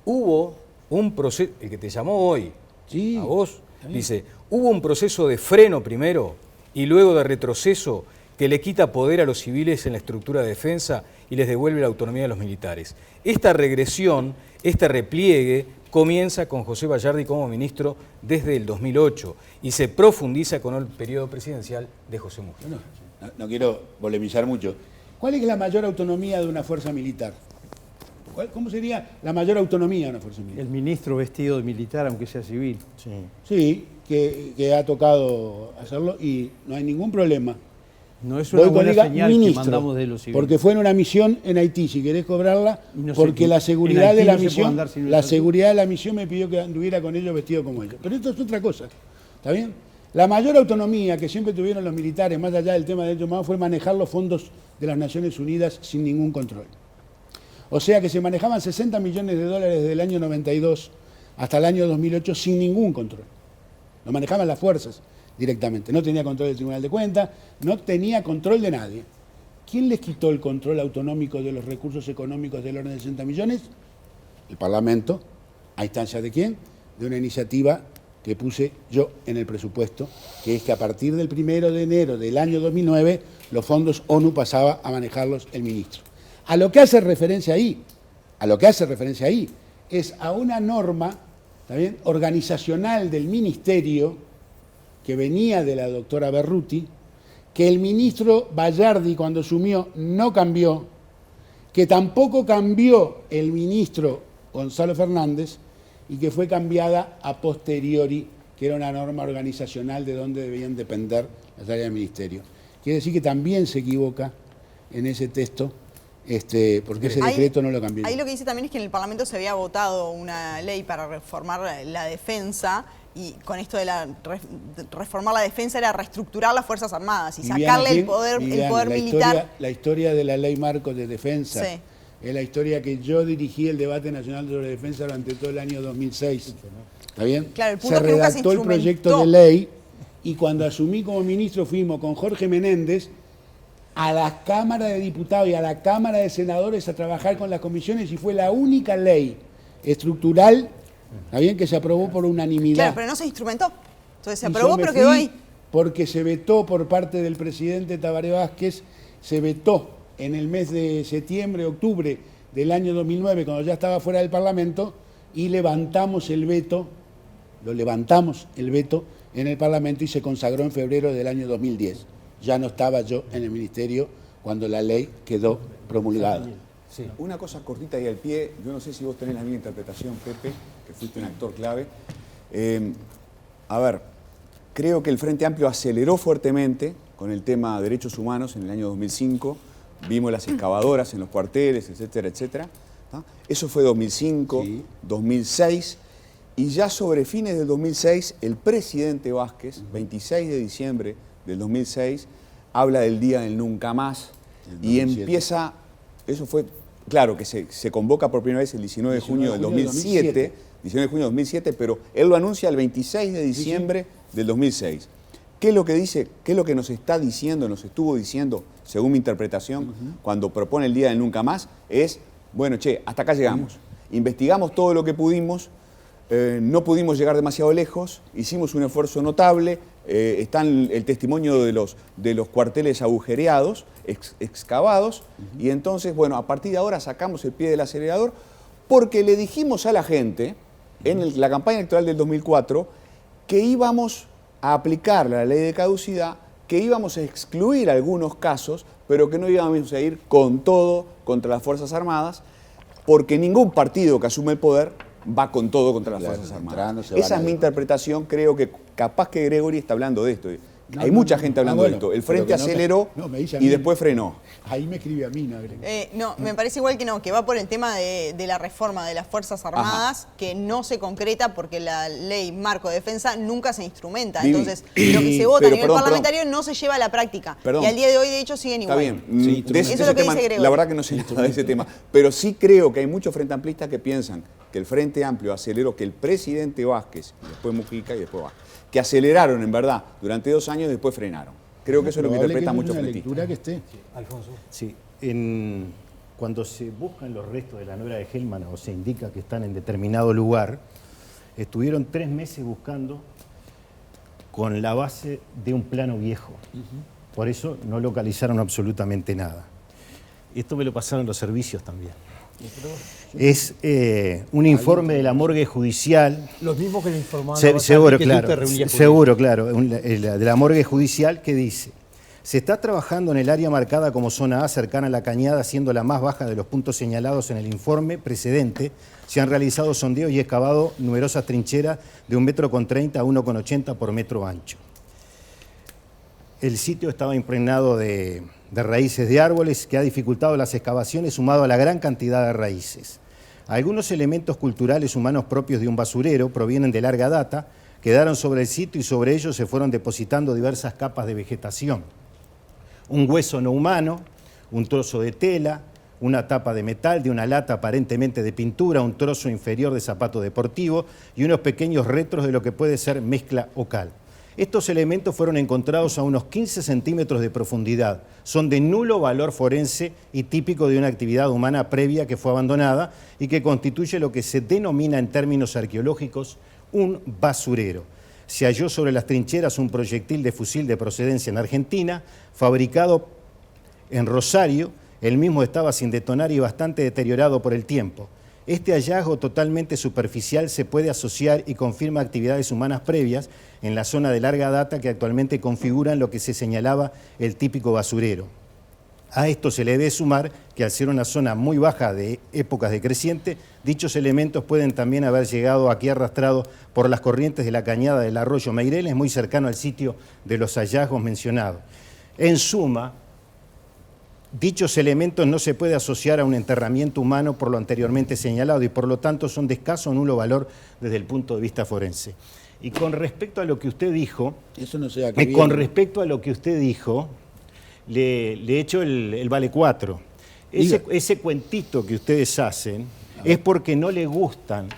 Hubo un proceso, el que te llamó hoy, sí, a vos, dice, hubo un proceso de freno primero y luego de retroceso que le quita poder a los civiles en la estructura de defensa y les devuelve la autonomía a los militares. Esta regresión, este repliegue, comienza con José Bayardi como ministro desde el 2008 y se profundiza con el periodo presidencial de José Mujica. No quiero polemizar mucho. ¿Cuál es la mayor autonomía de una fuerza militar? ¿Cómo sería la mayor autonomía de una fuerza militar? El ministro vestido de militar, aunque sea civil. Sí, que ha tocado hacerlo y no hay ningún problema. No es una buena señal que mandamos de los civiles. Porque fue en una misión en Haití, si querés cobrarla, porque la seguridad de la misión, seguridad de la misión me pidió que anduviera con ellos vestido como ellos. Pero esto es otra cosa, ¿está bien? La mayor autonomía que siempre tuvieron los militares, más allá del tema de derechos humanos, fue manejar los fondos de las Naciones Unidas sin ningún control. O sea que se manejaban 60 millones de dólares desde el año 92 hasta el año 2008 sin ningún control. Lo manejaban las fuerzas directamente. No tenía control del Tribunal de Cuentas, no tenía control de nadie. ¿Quién les quitó el control autonómico de los recursos económicos del orden de 60 millones? El Parlamento. ¿A instancias de quién? De una iniciativa que puse yo en el presupuesto, que es que a partir del 1 de enero del año 2009 los fondos ONU pasaba a manejarlos el ministro. A lo que hace referencia ahí, es a una norma, ¿está bien?, organizacional del ministerio que venía de la doctora Berruti, que el ministro Bayardi cuando asumió no cambió, que tampoco cambió el ministro Gonzalo Fernández y que fue cambiada a posteriori, que era una norma organizacional de donde debían depender las áreas del ministerio. Quiere decir que también se equivoca en ese texto, porque ese decreto no lo cambió. Ahí lo que dice también es que en el Parlamento se había votado una ley para reformar la defensa, y con esto de reformar la defensa era reestructurar las Fuerzas Armadas y sacarle el poder militar. La historia de la ley marco de defensa, sí, es la historia que yo dirigí el debate nacional sobre defensa durante todo el año 2006. ¿Está bien? Claro, el punto se es que nunca se redactó el proyecto de ley y cuando asumí como ministro fuimos con Jorge Menéndez a la Cámara de Diputados y a la Cámara de Senadores a trabajar con las comisiones y fue la única ley estructural, ¿está bien?, que se aprobó por unanimidad. Claro, pero no se instrumentó. Entonces se aprobó, pero quedó ahí. Porque se vetó por parte del presidente Tabaré Vázquez, se vetó en el mes de septiembre, octubre del año 2009, cuando ya estaba fuera del Parlamento, y levantamos el veto en el Parlamento y se consagró en febrero del año 2010. Ya no estaba yo en el ministerio cuando la ley quedó promulgada. Sí. Una cosa cortita y al pie, yo no sé si vos tenés la misma interpretación, Pepe, que fuiste un actor clave. A ver, creo que el Frente Amplio aceleró fuertemente con el tema de derechos humanos en el año 2005, vimos las excavadoras en los cuarteles, etcétera, etcétera. ¿tá? Eso fue 2005, Sí. 2006, y ya sobre fines del 2006, el presidente Vázquez, 26 de diciembre del 2006, habla del Día del Nunca Más, y 2007. empieza, eso fue, claro que se convoca por primera vez el 19 de junio del 2007, 19 de junio del 2007, pero él lo anuncia el 26 de diciembre del 2006. ¿Qué es lo que dice? ¿Qué es lo que nos está diciendo, nos estuvo diciendo, según mi interpretación, cuando propone el Día del Nunca Más? Es, bueno, che, hasta acá llegamos. Investigamos todo lo que pudimos, no pudimos llegar demasiado lejos, hicimos un esfuerzo notable, está el testimonio de los cuarteles agujereados, excavados, y entonces, bueno, a partir de ahora sacamos el pie del acelerador porque le dijimos a la gente, en la campaña electoral del 2004, que íbamos a aplicar la ley de caducidad, que íbamos a excluir algunos casos, pero que no íbamos a ir con todo contra las Fuerzas Armadas, porque ningún partido que asume el poder va con todo contra las Claro, Fuerzas entrando, Armadas. se van Esa a es mi ir. interpretación, creo que capaz que Gregory está hablando de esto. No, Hay no, mucha no, gente hablando bueno, de esto. El pero Frente que no me- aceleró no, me dice a y mí. después frenó. Ahí me escribe a mí, no a Gregory. No, me parece igual que no, que va por el tema de la reforma de las Fuerzas Armadas, que no se concreta porque la ley marco de defensa nunca se instrumenta. Vivi, Entonces, lo que se vota pero, a nivel perdón, parlamentario no se lleva a la práctica. Perdón. Y al día de hoy, de hecho, siguen Está igual. bien, Sí, de ese eso es lo que tema, dice Gregory. la verdad que no sé nada de ese tema, pero sí creo que hay muchos frente amplistas que piensan que el Frente Amplio aceleró, que el presidente Vázquez, y después Mujica y después Vázquez, que aceleraron en verdad durante 2 años y después frenaron. Creo que eso es lo que Probable interpretan no muchos es una frentistas. lectura que esté. Alfonso. Sí, cuando se buscan los restos de la nuera de Hellman o se indica que están en determinado lugar, estuvieron 3 meses buscando con la base de un plano viejo. Por eso no localizaron absolutamente nada. Esto me lo pasaron los servicios también. Es un informe de la morgue judicial. Los mismos que le informaban Seguro, que claro. tú te reunías con Seguro, claro. De la morgue judicial que dice: se está trabajando en el área marcada como zona A, cercana a la cañada, siendo la más baja de los puntos señalados en el informe precedente. Se han realizado sondeos y excavado numerosas trincheras de 1,30 m a 1,80 m por metro ancho. El sitio estaba impregnado de raíces de árboles que ha dificultado las excavaciones, sumado a la gran cantidad de raíces. Algunos elementos culturales humanos propios de un basurero provienen de larga data, quedaron sobre el sitio y sobre ellos se fueron depositando diversas capas de vegetación. Un hueso no humano, un trozo de tela, una tapa de metal de una lata aparentemente de pintura, un trozo inferior de zapato deportivo y unos pequeños retros de lo que puede ser mezcla o cal. Estos elementos fueron encontrados a unos 15 centímetros de profundidad. Son de nulo valor forense y típico de una actividad humana previa que fue abandonada y que constituye lo que se denomina en términos arqueológicos un basurero. Se halló sobre las trincheras un proyectil de fusil de procedencia en Argentina, fabricado en Rosario. El mismo estaba sin detonar y bastante deteriorado por el tiempo. Este hallazgo totalmente superficial se puede asociar y confirma actividades humanas previas en la zona de larga data que actualmente configuran lo que se señalaba el típico basurero. A esto se le debe sumar que al ser una zona muy baja de épocas decrecientes, dichos elementos pueden también haber llegado aquí arrastrados por las corrientes de la cañada del arroyo Meireles, muy cercano al sitio de los hallazgos mencionados. En suma, dichos elementos no se puede asociar a un enterramiento humano por lo anteriormente señalado y por lo tanto son de escaso o nulo valor desde el punto de vista forense. Y con respecto a lo que usted dijo, Eso no sé a qué viene. le echo el vale 4. Ese cuentito que ustedes hacen es porque no les gustan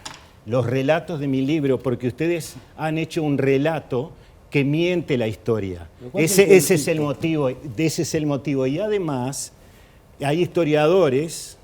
los relatos de mi libro, porque ustedes han hecho un relato que miente la historia. Ese es el motivo. Y además hay historiadores,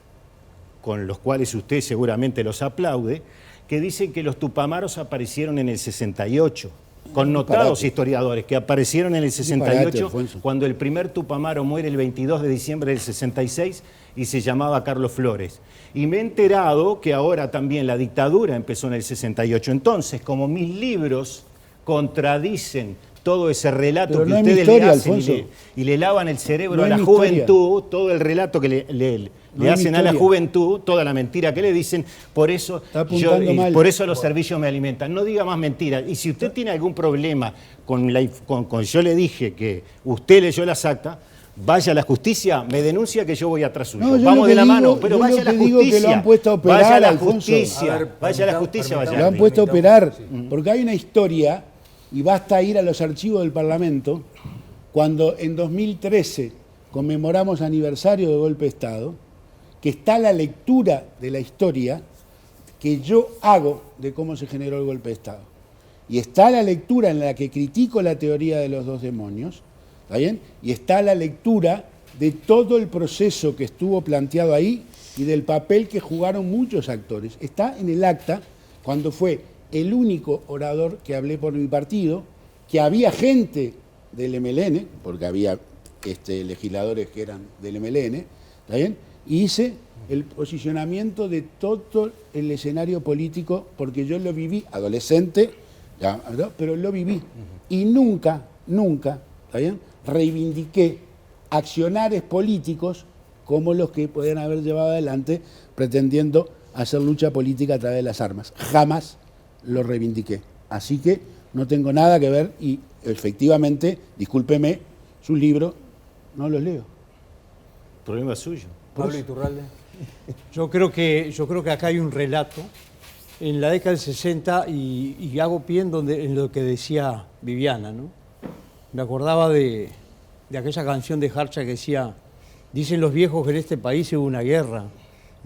con los cuales usted seguramente los aplaude, que dicen que los tupamaros aparecieron en el 68. Connotados Disparate. historiadores que aparecieron en el 68 Disparate, Alfonso. cuando el primer tupamaro muere el 22 de diciembre del 66 y se llamaba Carlos Flores. Y me he enterado que ahora también la dictadura empezó en el 68. Entonces, como mis libros contradicen todo ese relato Pero que no es mi ustedes historia, le hacen Alfonso. y le lavan el cerebro No a es la mi historia. juventud, todo el relato que le No es mi hacen a la historia. juventud, toda la mentira que le dicen, por eso, Está apuntando mal. por eso los servicios me alimentan. No diga más mentiras. Y si usted tiene algún problema con yo le dije que usted leyó las actas, vaya a la justicia, me denuncia que yo voy atrás suyo. No, yo Vamos lo que de la digo- mano, pero yo vaya lo a la que digo que justicia. lo han puesto a operar, vaya a la Alfonso. justicia. A ver, Vaya a la permitamos- justicia, vaya. Lo han puesto a operar, Sí. porque hay una historia, y basta ir a los archivos del Parlamento, cuando en 2013 conmemoramos aniversario del golpe de Estado, que está la lectura de la historia que yo hago de cómo se generó el golpe de Estado. Y está la lectura en la que critico la teoría de los dos demonios, ¿está bien? Y está la lectura de todo el proceso que estuvo planteado ahí y del papel que jugaron muchos actores. Está en el acta cuando fue el único orador que hablé por mi partido, que había gente del MLN, porque había legisladores que eran del MLN, ¿está bien? Y hice el posicionamiento de todo el escenario político, porque yo lo viví, adolescente, ya, ¿no? Pero lo viví. Y nunca, ¿está bien?, reivindiqué accionares políticos como los que podían haber llevado adelante pretendiendo hacer lucha política a través de las armas. Jamás lo reivindiqué. Así que no tengo nada que ver y efectivamente, discúlpeme, sus libros no los leo. Problema suyo. Pablo Iturralde. Yo creo que acá hay un relato. En la década del 60, y hago pie en lo que decía Viviana, ¿no? Me acordaba de aquella canción de Harcha que decía: dicen los viejos que en este país hubo una guerra,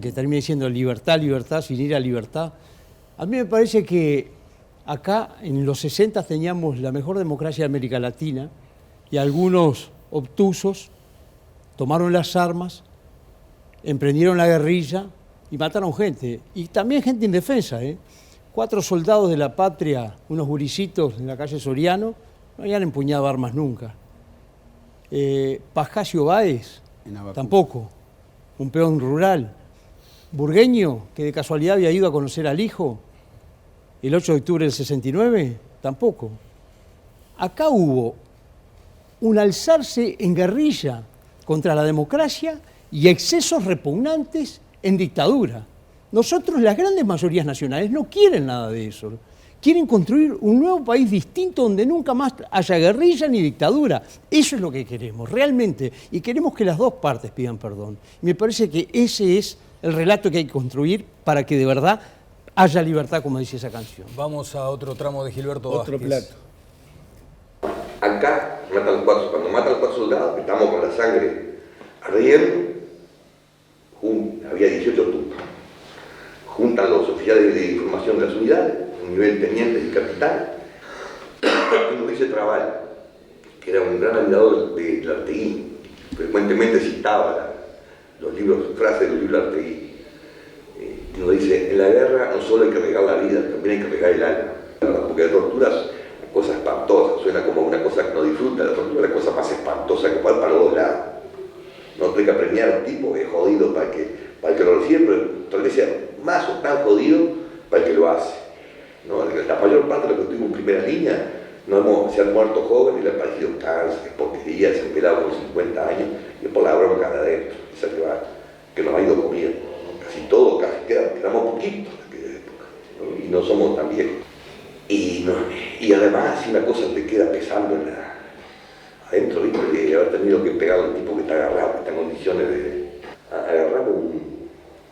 que termina diciendo libertad, libertad, sin ir a libertad. A mí me parece que acá en los 60 teníamos la mejor democracia de América Latina y algunos obtusos tomaron las armas, emprendieron la guerrilla y mataron gente. Y también gente indefensa, ¿eh? 4 soldados de la patria, unos guricitos en la calle Soriano, no habían empuñado armas nunca. Pascasio Báez, tampoco, un peón rural. Burgueño, que de casualidad había ido a conocer al hijo, el 8 de octubre del 69, tampoco. Acá hubo un alzarse en guerrilla contra la democracia y excesos repugnantes en dictadura. Nosotros, las grandes mayorías nacionales, no quieren nada de eso. Quieren construir un nuevo país distinto donde nunca más haya guerrilla ni dictadura. Eso es lo que queremos, realmente. Y queremos que las dos partes pidan perdón. Y me parece que ese es el relato que hay que construir para que de verdad haya libertad, como dice esa canción. Vamos a otro tramo de Gilberto Otro Vázquez. plato. Acá matan 4, cuando matan 4 soldados, estamos con la sangre ardiendo, había 18 tumbas. Juntan los oficiales de información de las unidades, un nivel teniente y capitán, y nos dice Trabal, que era un gran admirador de Artegui, frecuentemente citaba los libros, frases de los libros de Artegui, y nos dice: en la guerra no solo hay que regar la vida, también hay que regar el alma, porque la tortura es una cosa espantosa, suena como una cosa que no disfruta, la tortura es la cosa más espantosa que puede para los dos lados. No hay que premiar a un tipo que es jodido para que lo reciba, pero tal vez sea más o tan jodido para el que lo hace. ¿No? La mayor parte de los que estuvimos en primera línea se han muerto jóvenes, le han parecido cáncer, porquería, se han pelado con 50 años, y es por la bronca de adentro, esa que nos ha ido comiendo. ¿No? Casi todo, quedamos poquitos de aquella época, ¿no? Y no somos tan viejos. Y además, si una cosa te queda pesando adentro, ¿viste? De haber tenido que pegar al tipo que está agarrado, que está en condiciones de agarrar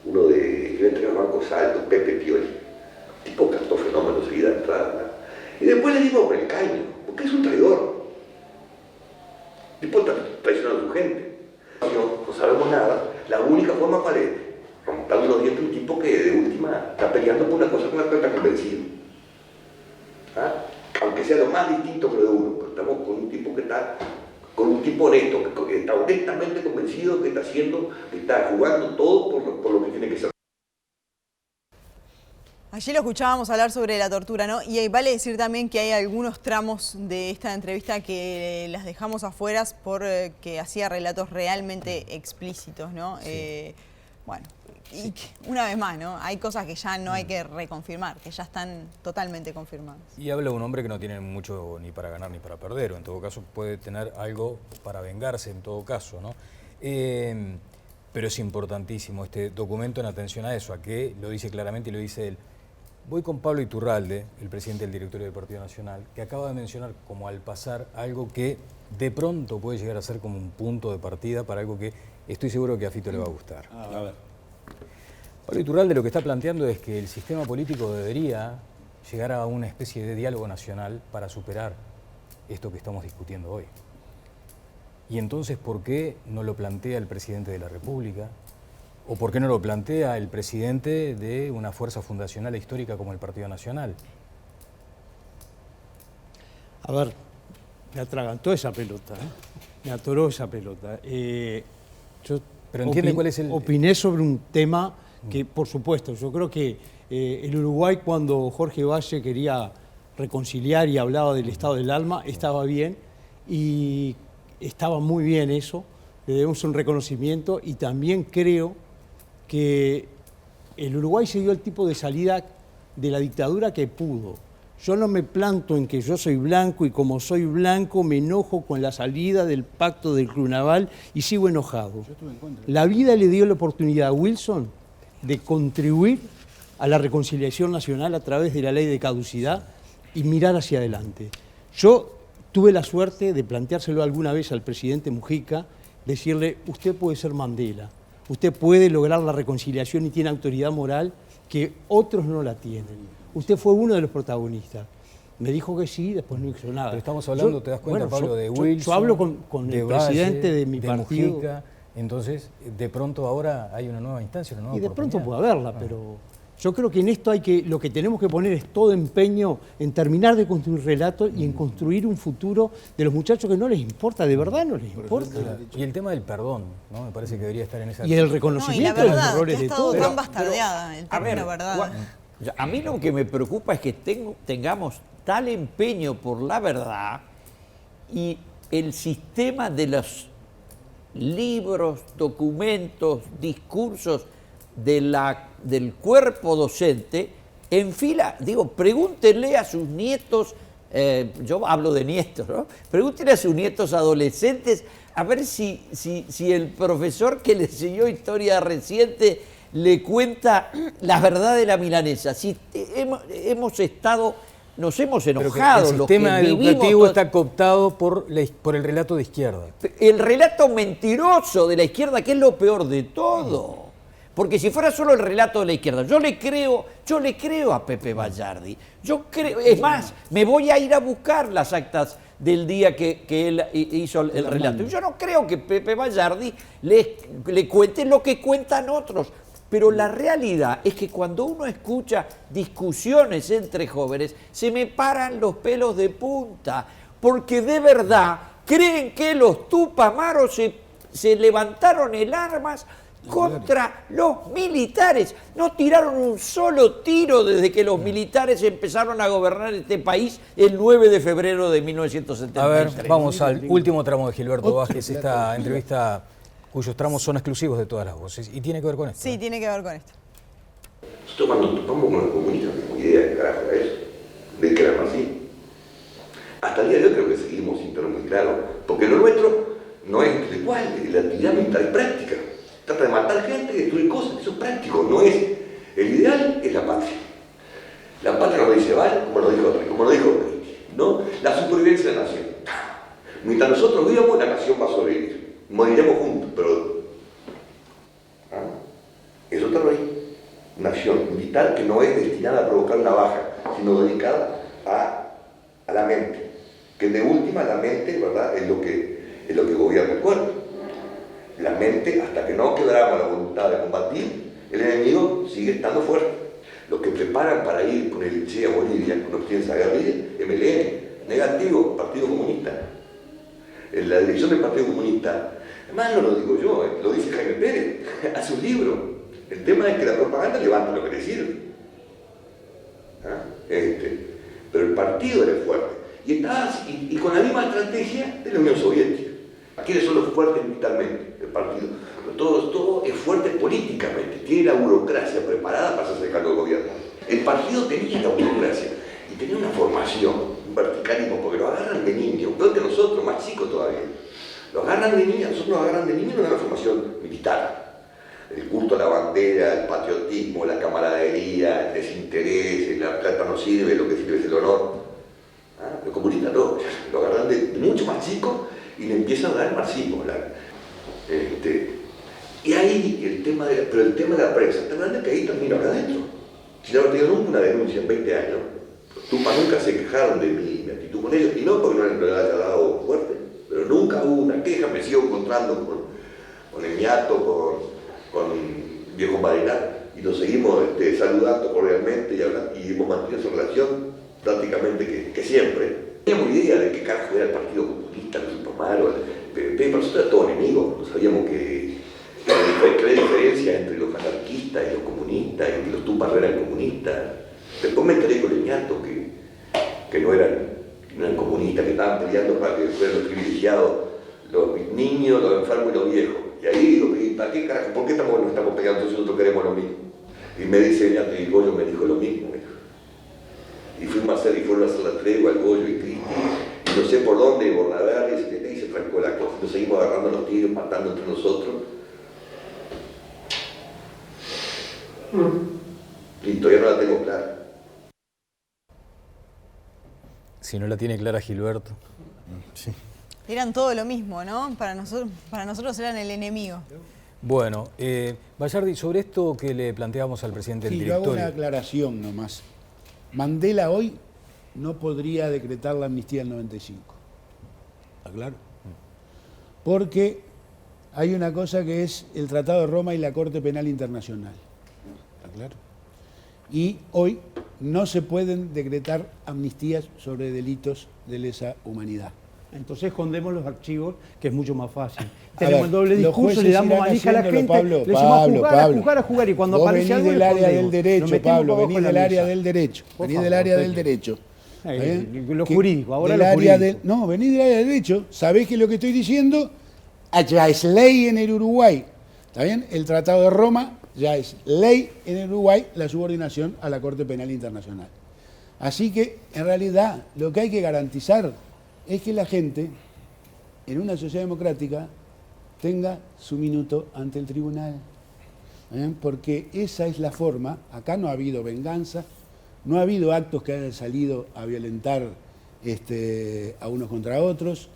uno de gerente de bancos altos, Pepe Pioli, tipo que actuó fenómenos de vida de entrada. Y después le dimos por el caño, porque es un traidor. El tipo está traicionando a su gente. No sabemos nada. La única forma para romperle los dientes a un tipo que de última está peleando por una cosa con la que está convencido. ¿Ah? Aunque sea lo más distinto que lo de uno, pero estamos con un tipo que está, con un tipo honesto, que está honestamente convencido que está jugando todo por lo que tiene que ser. Allí lo escuchábamos hablar sobre la tortura, ¿no? Y vale decir también que hay algunos tramos de esta entrevista que las dejamos afuera porque hacía relatos realmente explícitos, ¿no? Sí. Bueno, y una vez más, ¿no? Hay cosas que ya no hay que reconfirmar, que ya están totalmente confirmadas. Y habla un hombre que no tiene mucho ni para ganar ni para perder, o en todo caso puede tener algo para vengarse en todo caso, ¿no? Pero es importantísimo este documento en atención a eso, a que lo dice claramente y lo dice él. Voy con Pablo Iturralde, el presidente del directorio del Partido Nacional, que acaba de mencionar como al pasar algo que de pronto puede llegar a ser como un punto de partida para algo que estoy seguro que a Fito le va a gustar. A ver. Pablo Iturralde lo que está planteando es que el sistema político debería llegar a una especie de diálogo nacional para superar esto que estamos discutiendo hoy. Y entonces, ¿por qué no lo plantea el presidente de la República? ¿O por qué no lo plantea el presidente de una fuerza fundacional e histórica como el Partido Nacional? A ver, me atragantó esa pelota, me atoró esa pelota. Yo Pero entiende cuál es el... opiné sobre un tema que, por supuesto, yo creo que el Uruguay, cuando Jorge Valle quería reconciliar y hablaba del estado del alma, estaba bien y estaba muy bien eso, le debemos un reconocimiento y también creo que el Uruguay se dio el tipo de salida de la dictadura que pudo. Yo no me planto en que yo soy blanco y como soy blanco me enojo con la salida del pacto del Club Naval y sigo enojado. La vida le dio la oportunidad a Wilson de contribuir a la reconciliación nacional a través de la ley de caducidad y mirar hacia adelante. Yo tuve la suerte de planteárselo alguna vez al presidente Mujica, decirle, usted puede ser Mandela, usted puede lograr la reconciliación y tiene autoridad moral que otros no la tienen. Usted fue uno de los protagonistas. Me dijo que sí, después no hizo nada. Pero estamos hablando, ¿te das cuenta, Pablo, de Wilson? Yo hablo con el presidente de mi partido. Mujica, entonces, de pronto ahora hay una nueva instancia, una nueva Y de pronto oportunidad. puede haberla, pero yo creo que en esto lo que tenemos que poner es todo empeño en terminar de construir relatos y en construir un futuro de los muchachos que no les importa, de verdad no les importa. Y el tema del perdón, ¿no? Me parece que debería estar en esa... Y el No, y reconocimiento la de los verdad, errores que de ha estado todos. tan bastardeada, el término verdad. A mí lo que me preocupa es que tengamos tal empeño por la verdad y el sistema de los libros, documentos, discursos del cuerpo docente en fila. Digo, pregúntenle a sus nietos, yo hablo de nietos, ¿no? Pregúntenle a sus nietos adolescentes a ver si el profesor que le enseñó historia reciente le cuenta la verdad de la milanesa. Si nos hemos enojado. El sistema educativo está cooptado por el relato de izquierda. El relato mentiroso de la izquierda, que es lo peor de todo. Porque si fuera solo el relato de la izquierda, yo le creo a Pepe Vallardi. Es más, me voy a ir a buscar las actas del día que él hizo el relato. Y yo no creo que Pepe Vallardi le cuente lo que cuentan otros. Pero la realidad es que cuando uno escucha discusiones entre jóvenes, se me paran los pelos de punta, porque de verdad creen que los tupamaros se levantaron en armas contra los militares. No tiraron un solo tiro desde que los militares empezaron a gobernar este país el 9 de febrero de 1973. A ver, vamos al último tramo de Gilberto Vázquez, esta entrevista cuyos tramos son exclusivos de todas las voces, y tiene que ver con esto. Sí, tiene que ver con esto. Nosotros cuando topamos con los comunistas, no tenemos idea de carajo era eso, de que eran así. Hasta el día de hoy creo que seguimos sin tener muy claro, porque lo nuestro no es intelectual, es la actividad militar y práctica. Trata de matar gente y destruir cosas, eso es práctico, no es. El ideal es la patria. La patria nos dice, ¿vale? Como lo dijo Cristi, ¿no? La supervivencia de la nación. Mientras nosotros vivamos, la nación va a sobrevivir. Moriremos juntos, pero eso está ahí. Una acción militar que no es destinada a provocar una baja, sino dedicada a la mente. Que de última la mente, ¿verdad?, es lo que gobierna el cuerpo. La mente, hasta que no quebramos la voluntad de combatir, el enemigo sigue estando fuerte. Los que preparan para ir con el Che a Bolivia, cuando piensa guerrilla, MLN, negativo, Partido Comunista. En la dirección del Partido Comunista, además no lo digo yo, lo dice Jaime Pérez, hace un libro. El tema es que la propaganda levanta lo que le sirve. Pero el partido era fuerte. Y con la misma estrategia de la Unión Soviética. ¿Quiénes son los fuertes militarmente? El partido. Pero todo es fuerte políticamente. Tiene la burocracia preparada para hacerse cargo del gobierno. El partido tenía la burocracia y tenía una formación, un verticalismo, porque lo agarran de niños, peor que nosotros, más chicos todavía. Lo agarran de niños, nosotros lo agarran de niños en una formación militar. El culto a la bandera, el patriotismo, la camaradería, el desinterés, no sirve, lo que sirve es el honor. ¿Ah? Los comunistas no, lo agarran de mucho más chico y le empiezan a dar el marxismo. Y ahí el tema de la prensa, ¿te acuerdas que ahí terminó acá adentro? Si no había tenido nunca una denuncia en 20 años, los Tupas nunca se quejaron de mi actitud con ellos, y no porque no le haya dado fuerte, pero nunca hubo una queja, me sigo encontrando con el ñato, con viejo Marinar, y nos seguimos saludando cordialmente y hemos mantenido esa relación prácticamente que siempre. Teníamos idea de qué carajo era el Partido Comunista, el Supermaro, el PPP, para nosotros era todo enemigo, no sabíamos que la diferencia entre los anarquistas y los comunistas, y que los Tupas eran comunistas. Después me enteré con el ñato que no eran comunistas, que estaban peleando para que fueran los privilegiados, los niños, los enfermos y los viejos. Y ahí digo, ¿y para qué carajo? ¿Por qué nos estamos peleando si nosotros queremos lo mismo? Y me dice el ñato, y Goyo me dijo lo mismo. Y fueron a hacer la tregua, el Goyo y Cristi, y no sé por dónde, por la verga, y se trancó la cosa. Nos seguimos agarrando los tiros, matando entre nosotros. Y todavía no la tengo clara. Si no la tiene clara Gilberto. Sí. Eran todo lo mismo, ¿no? Para nosotros eran el enemigo. Bueno, Bayardi, sobre esto que le planteamos al presidente del Sí, yo hago directorio. una aclaración nomás. Mandela hoy no podría decretar la amnistía del 95. ¿Está claro? Porque hay una cosa que es el Tratado de Roma y la Corte Penal Internacional. ¿Está claro? Y hoy no se pueden decretar amnistías sobre delitos de lesa humanidad. Entonces escondemos los archivos, que es mucho más fácil. A Tenemos ver, el doble los discurso, jueces le damos irán manija a la haciéndolo, gente, Pablo, le decimos a jugar, y cuando vos aparece venís algo del le área escondemos. del derecho, Lo metemos Pablo, abajo venís de la del área mesa. del derecho, Por venís favor, del área del Pepe. derecho. Lo jurídico, ahora del lo área jurídico. no, venís del área del derecho, sabés que lo que estoy diciendo ya es ley en el Uruguay, ¿está bien? El Tratado de Roma ya es ley en el Uruguay, la subordinación a la Corte Penal Internacional. Así que, en realidad, lo que hay que garantizar es que la gente, en una sociedad democrática, tenga su minuto ante el tribunal. Porque esa es la forma. Acá no ha habido venganza, no ha habido actos que hayan salido a violentar a unos contra otros.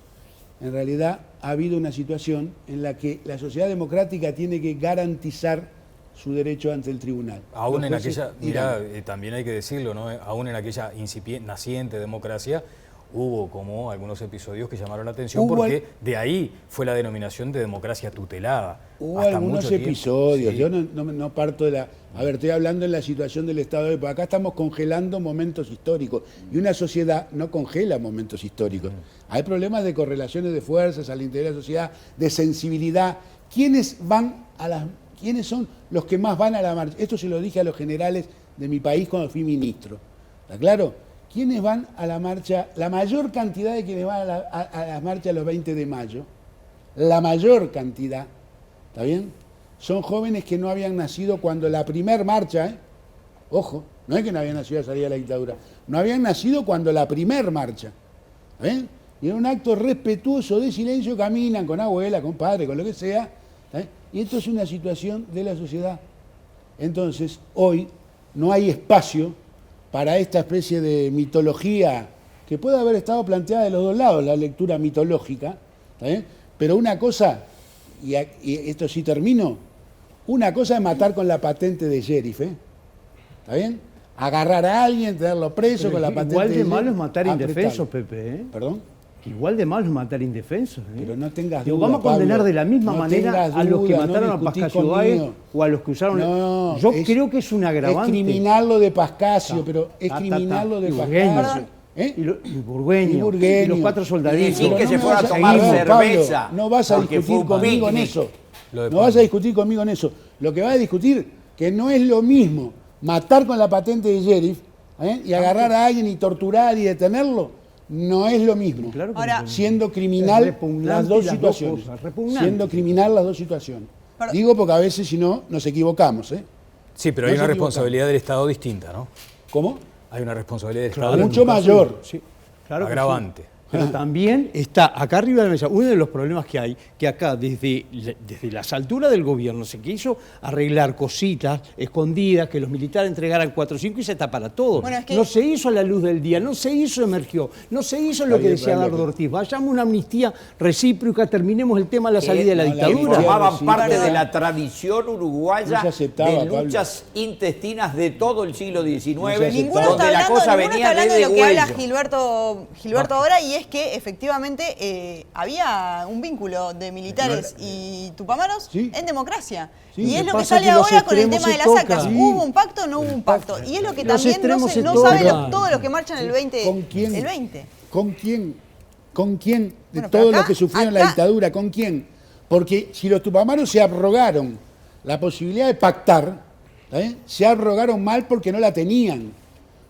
En realidad ha habido una situación en la que la sociedad democrática tiene que garantizar su derecho ante el tribunal. Aún en Los jueces aquella, mirá, también hay que decirlo, ¿no? Aún en aquella naciente democracia hubo como algunos episodios que llamaron la atención porque de ahí fue la denominación de democracia tutelada. Hubo hasta algunos mucho tiempo. episodios, Sí. yo no parto de la... A ver, estoy hablando en la situación del Estado de... Acá estamos congelando momentos históricos y una sociedad no congela momentos históricos. Hay problemas de correlaciones de fuerzas al interior de la sociedad, de sensibilidad. ¿Quiénes son los que más van a la marcha? Esto se lo dije a los generales de mi país cuando fui ministro. ¿Está claro? ¿Quiénes van a la marcha? La mayor cantidad de quienes van a la marcha los 20 de mayo, la mayor cantidad, ¿está bien? Son jóvenes que no habían nacido cuando la primer marcha, ojo, no es que no habían nacido a salir de la dictadura, no habían nacido cuando la primer marcha, ¿está bien? Y en un acto respetuoso de silencio caminan con abuela, con padre, con lo que sea, ¿está bien? Y esto es una situación de la sociedad. Entonces, hoy no hay espacio para esta especie de mitología que puede haber estado planteada de los dos lados, la lectura mitológica, ¿está bien? Pero una cosa, y esto sí termino, una cosa es matar con la patente de sheriff, ¿está bien? Agarrar a alguien, tenerlo preso Pero con la patente igual de de sheriff, malo es matar apretarlo. indefensos, Pepe. ¿Perdón? Igual de malo es matar indefensos. Pero no tengas Digo, duda, vamos a condenar Pablo, de la misma no manera tengas a los que duda, no mataron a discutí Pascasio Báez conmigo. o a los que usaron... No, Yo creo que es un agravante. Es criminal lo de Pascasio, pero es criminal lo de Y Burgueño. Pascasio. Y Burgueño. Y Burgueño. Y los cuatro soldaditos. Y decir que Pero se me fuera a vas tomar no, cerveza, Pablo, no vas a porque fue discutir un conmigo en picnic. eso. Lo de No vas a Pablo. discutir conmigo en eso. Lo que vas a discutir que no es lo mismo matar con la patente de sheriff y agarrar a alguien y torturar y detenerlo, no es lo mismo. Claro que Ahora, no. Siendo Es criminal repugnante las dos las dos situaciones. cosas, repugnante. Siendo criminal las dos situaciones. Pero- Digo porque a veces si no nos equivocamos. Sí, pero No hay se una equivocan. responsabilidad del Estado distinta, ¿no? ¿Cómo? Hay una responsabilidad del Claro, Estado Mucho en un caso- mayor. Sí, claro que agravante. Pero también está acá arriba de la mesa uno de los problemas que hay, que acá desde las alturas del gobierno se quiso arreglar cositas escondidas, que los militares entregaran 4 o 5 y se tapara todo. Bueno, es que... No se hizo a la luz del día, no se hizo emergió, no se hizo lo que decía Dardo Ortiz. Vayamos a una amnistía recíproca, terminemos el tema de la salida de la dictadura. Formaban parte de la tradición uruguaya de luchas Pablo. intestinas de todo el siglo XIX, Ninguno donde la cosa venía de lo que huello. habla Gilberto ahora, y es que efectivamente había un vínculo de militares y tupamaros en democracia. Sí, y es lo que pasa sale que los ahora con el extremos tema de se las tocan. actas. Sí. ¿Hubo un pacto o no hubo un pacto? Y es lo que Los también extremos se no saben tocan. todos los que marchan el 20. ¿Con quién? El 20. ¿Con quién? ¿Con quién? De Bueno, pero todos acá- los que sufrieron la acá- dictadura, ¿con quién? Porque si los tupamaros se abrogaron la posibilidad de pactar, se abrogaron mal porque no la tenían.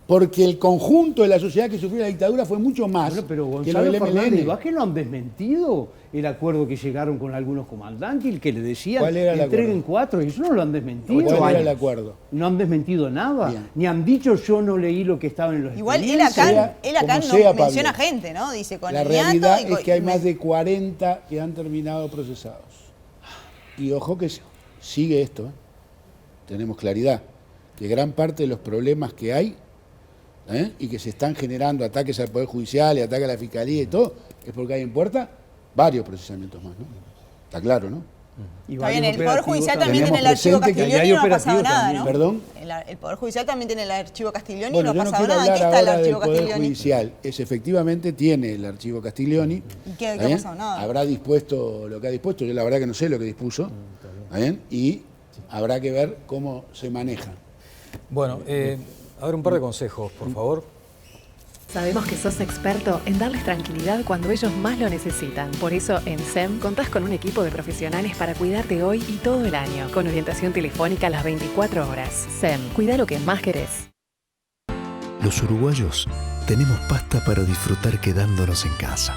Porque el conjunto de la sociedad que sufrió la dictadura fue mucho más Bueno, pero que lo Gonzalo del Fernández y MLN. Vázquez no han desmentido el acuerdo que llegaron con algunos comandantes y que le decían ¿Cuál era el entreguen acuerdo? 4, y eso no lo han desmentido. ¿Cuál era el acuerdo? No han desmentido nada, Bien. ni han dicho yo no leí lo que estaba en los Igual él expedientes. acá como no sea, Pablo. menciona gente, ¿no? Dice con La el ñato realidad y con- es que hay y más de 40 que han terminado procesados. Y ojo que sigue esto. Tenemos claridad que gran parte de los problemas que hay y que se están generando ataques al Poder Judicial y ataques a la Fiscalía y todo, es porque hay en puerta varios procesamientos más, ¿no? Está claro, ¿no? Y Está bien, varios el Poder operativos Judicial también Tenemos tiene el archivo presente que ahí Castiglioni hay y no ha pasado operativos nada, también. ¿no? ¿Perdón? El Poder Judicial también tiene el archivo Castiglioni y Bueno, no yo ha no pasado quiero nada. Aquí hablar está el ahora del archivo Poder Castiglioni. Judicial. Ese efectivamente tiene el archivo Castiglioni. ¿Y qué ha ¿está bien? pasado? Nada. Habrá dispuesto lo que ha dispuesto. Yo la verdad que no sé lo que dispuso. ¿Está bien? Y habrá que ver cómo se maneja. Bueno, a ver un par de consejos, por favor. Sabemos que sos experto en darles tranquilidad cuando ellos más lo necesitan. Por eso en SEM contás con un equipo de profesionales para cuidarte hoy y todo el año, con orientación telefónica las 24 horas. SEM, cuida lo que más querés. Los uruguayos tenemos pasta para disfrutar quedándonos en casa.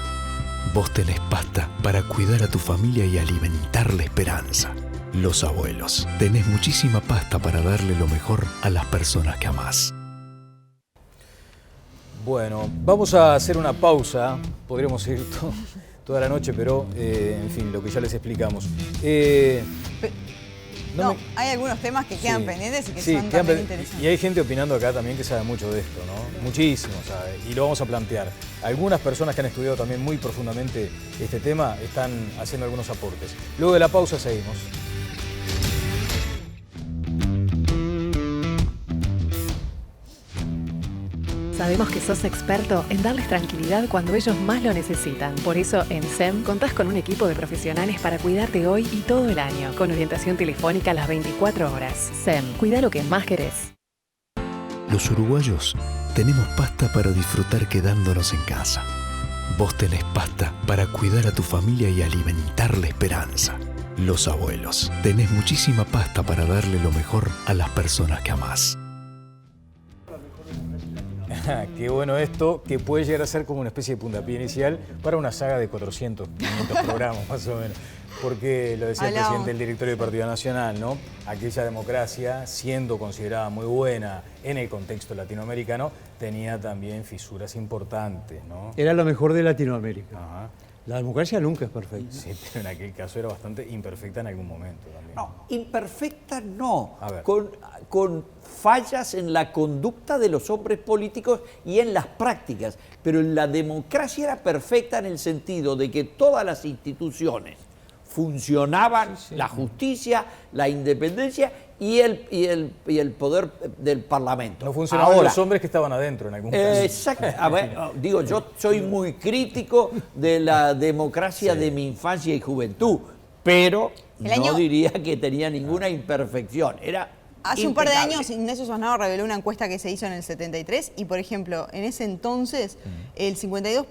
Vos tenés pasta para cuidar a tu familia y alimentar la esperanza. Los abuelos, tenés muchísima pasta para darle lo mejor a las personas que amás. Bueno, vamos a hacer una pausa. Podríamos seguir toda la noche, pero en fin, lo que ya les explicamos. No, hay algunos temas que quedan pendientes y que son quedan también pen- interesantes. Y hay gente opinando acá también que sabe mucho de esto, ¿no? Muchísimo sabe, y lo vamos a plantear. Algunas personas que han estudiado también muy profundamente este tema están haciendo algunos aportes. Luego de la pausa seguimos. Sabemos que sos experto en darles tranquilidad cuando ellos más lo necesitan. Por eso en SEM contás con un equipo de profesionales para cuidarte hoy y todo el año, con orientación telefónica las 24 horas. SEM, cuida lo que más querés. Los uruguayos tenemos pasta para disfrutar quedándonos en casa. Vos tenés pasta para cuidar a tu familia y alimentar la esperanza. Los abuelos, tenés muchísima pasta para darle lo mejor a las personas que amás. Qué bueno esto, que puede llegar a ser como una especie de puntapié inicial para una saga de 400, 500 programas más o menos. Porque lo decía el presidente del directorio del Partido Nacional, ¿no? Aquella democracia, siendo considerada muy buena en el contexto latinoamericano, tenía también fisuras importantes, ¿no? Era lo mejor de Latinoamérica. Ajá. La democracia nunca es perfecta. Sí, pero en aquel caso era bastante imperfecta en algún momento también. No, imperfecta no, A ver. con fallas en la conducta de los hombres políticos y en las prácticas, pero la democracia era perfecta en el sentido de que todas las instituciones funcionaban, la justicia, la independencia y el poder del Parlamento. No funcionaban Ahora, los hombres que estaban adentro en algún caso. exacto. A ver, digo, yo soy muy crítico de la democracia de mi infancia y juventud, pero no diría que tenía ninguna imperfección. Era Hace un par de impecable. años Ignacio Sosnado reveló una encuesta que se hizo en el 73 y, por ejemplo, en ese entonces, el 52,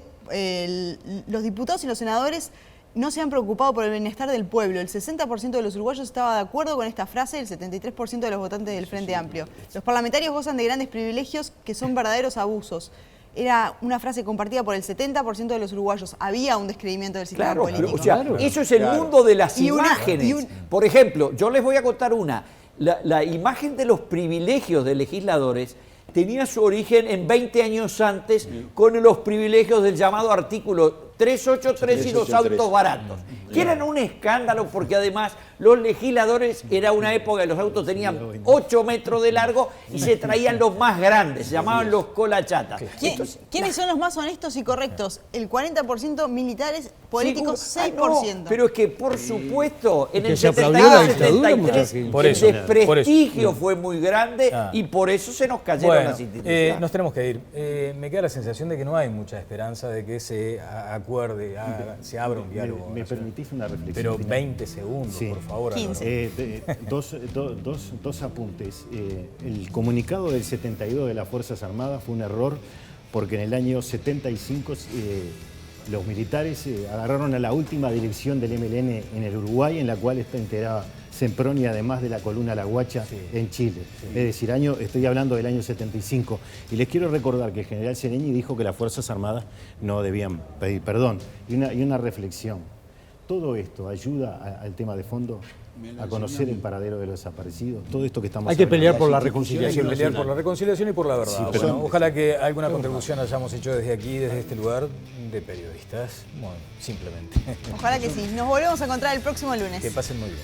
los diputados y los senadores no se han preocupado por el bienestar del pueblo. El 60% de los uruguayos estaba de acuerdo con esta frase, el 73% de los votantes del Frente Amplio. Los parlamentarios gozan de grandes privilegios que son verdaderos abusos. Era una frase compartida por el 70% de los uruguayos. Había un descreimiento del sistema Claro, político. o sea, eso es el mundo de las Y una- imágenes. y un- Por ejemplo, yo les voy a contar una. La imagen de los privilegios de legisladores tenía su origen en 20 años antes con los privilegios del llamado artículo 383 y los autos baratos, que eran un escándalo porque además los legisladores, era una época que los autos tenían 8 metros de largo y se traían los más grandes, se llamaban los colachatas. ¿Quiénes son los más honestos y correctos? El 40% militares, políticos 6%. No, pero es que por supuesto, en el se aplaudió la 72, dictadura, 73, el desprestigio fue muy grande y por eso se nos cayeron las instituciones. Nos tenemos que ir. Me queda la sensación de que no hay mucha esperanza de que se acuerde, se abra un diálogo. ¿Me permitís una reflexión? Pero final? 20 segundos, Sí. por favor. 15. Dos apuntes. El comunicado del 72 de las Fuerzas Armadas fue un error porque en el año 75 los militares agarraron a la última dirección del MLN en el Uruguay, en la cual está integrada Semproni, además de la columna La Guacha en Chile. Es decir, estoy hablando del año 75. Y les quiero recordar que el general Sereñi dijo que las Fuerzas Armadas no debían pedir perdón. Y una reflexión. ¿Todo esto ayuda al tema de fondo? A conocer el paradero de los desaparecidos. Todo esto que estamos Hay que hablando. pelear por la Hay que reconciliación. pelear por la reconciliación y por la verdad. Sí, pero- Bueno, ojalá que alguna contribución hayamos hecho desde aquí, desde este lugar, de periodistas. Bueno, simplemente. Ojalá que sí. Nos volvemos a encontrar el próximo lunes. Que pasen muy bien.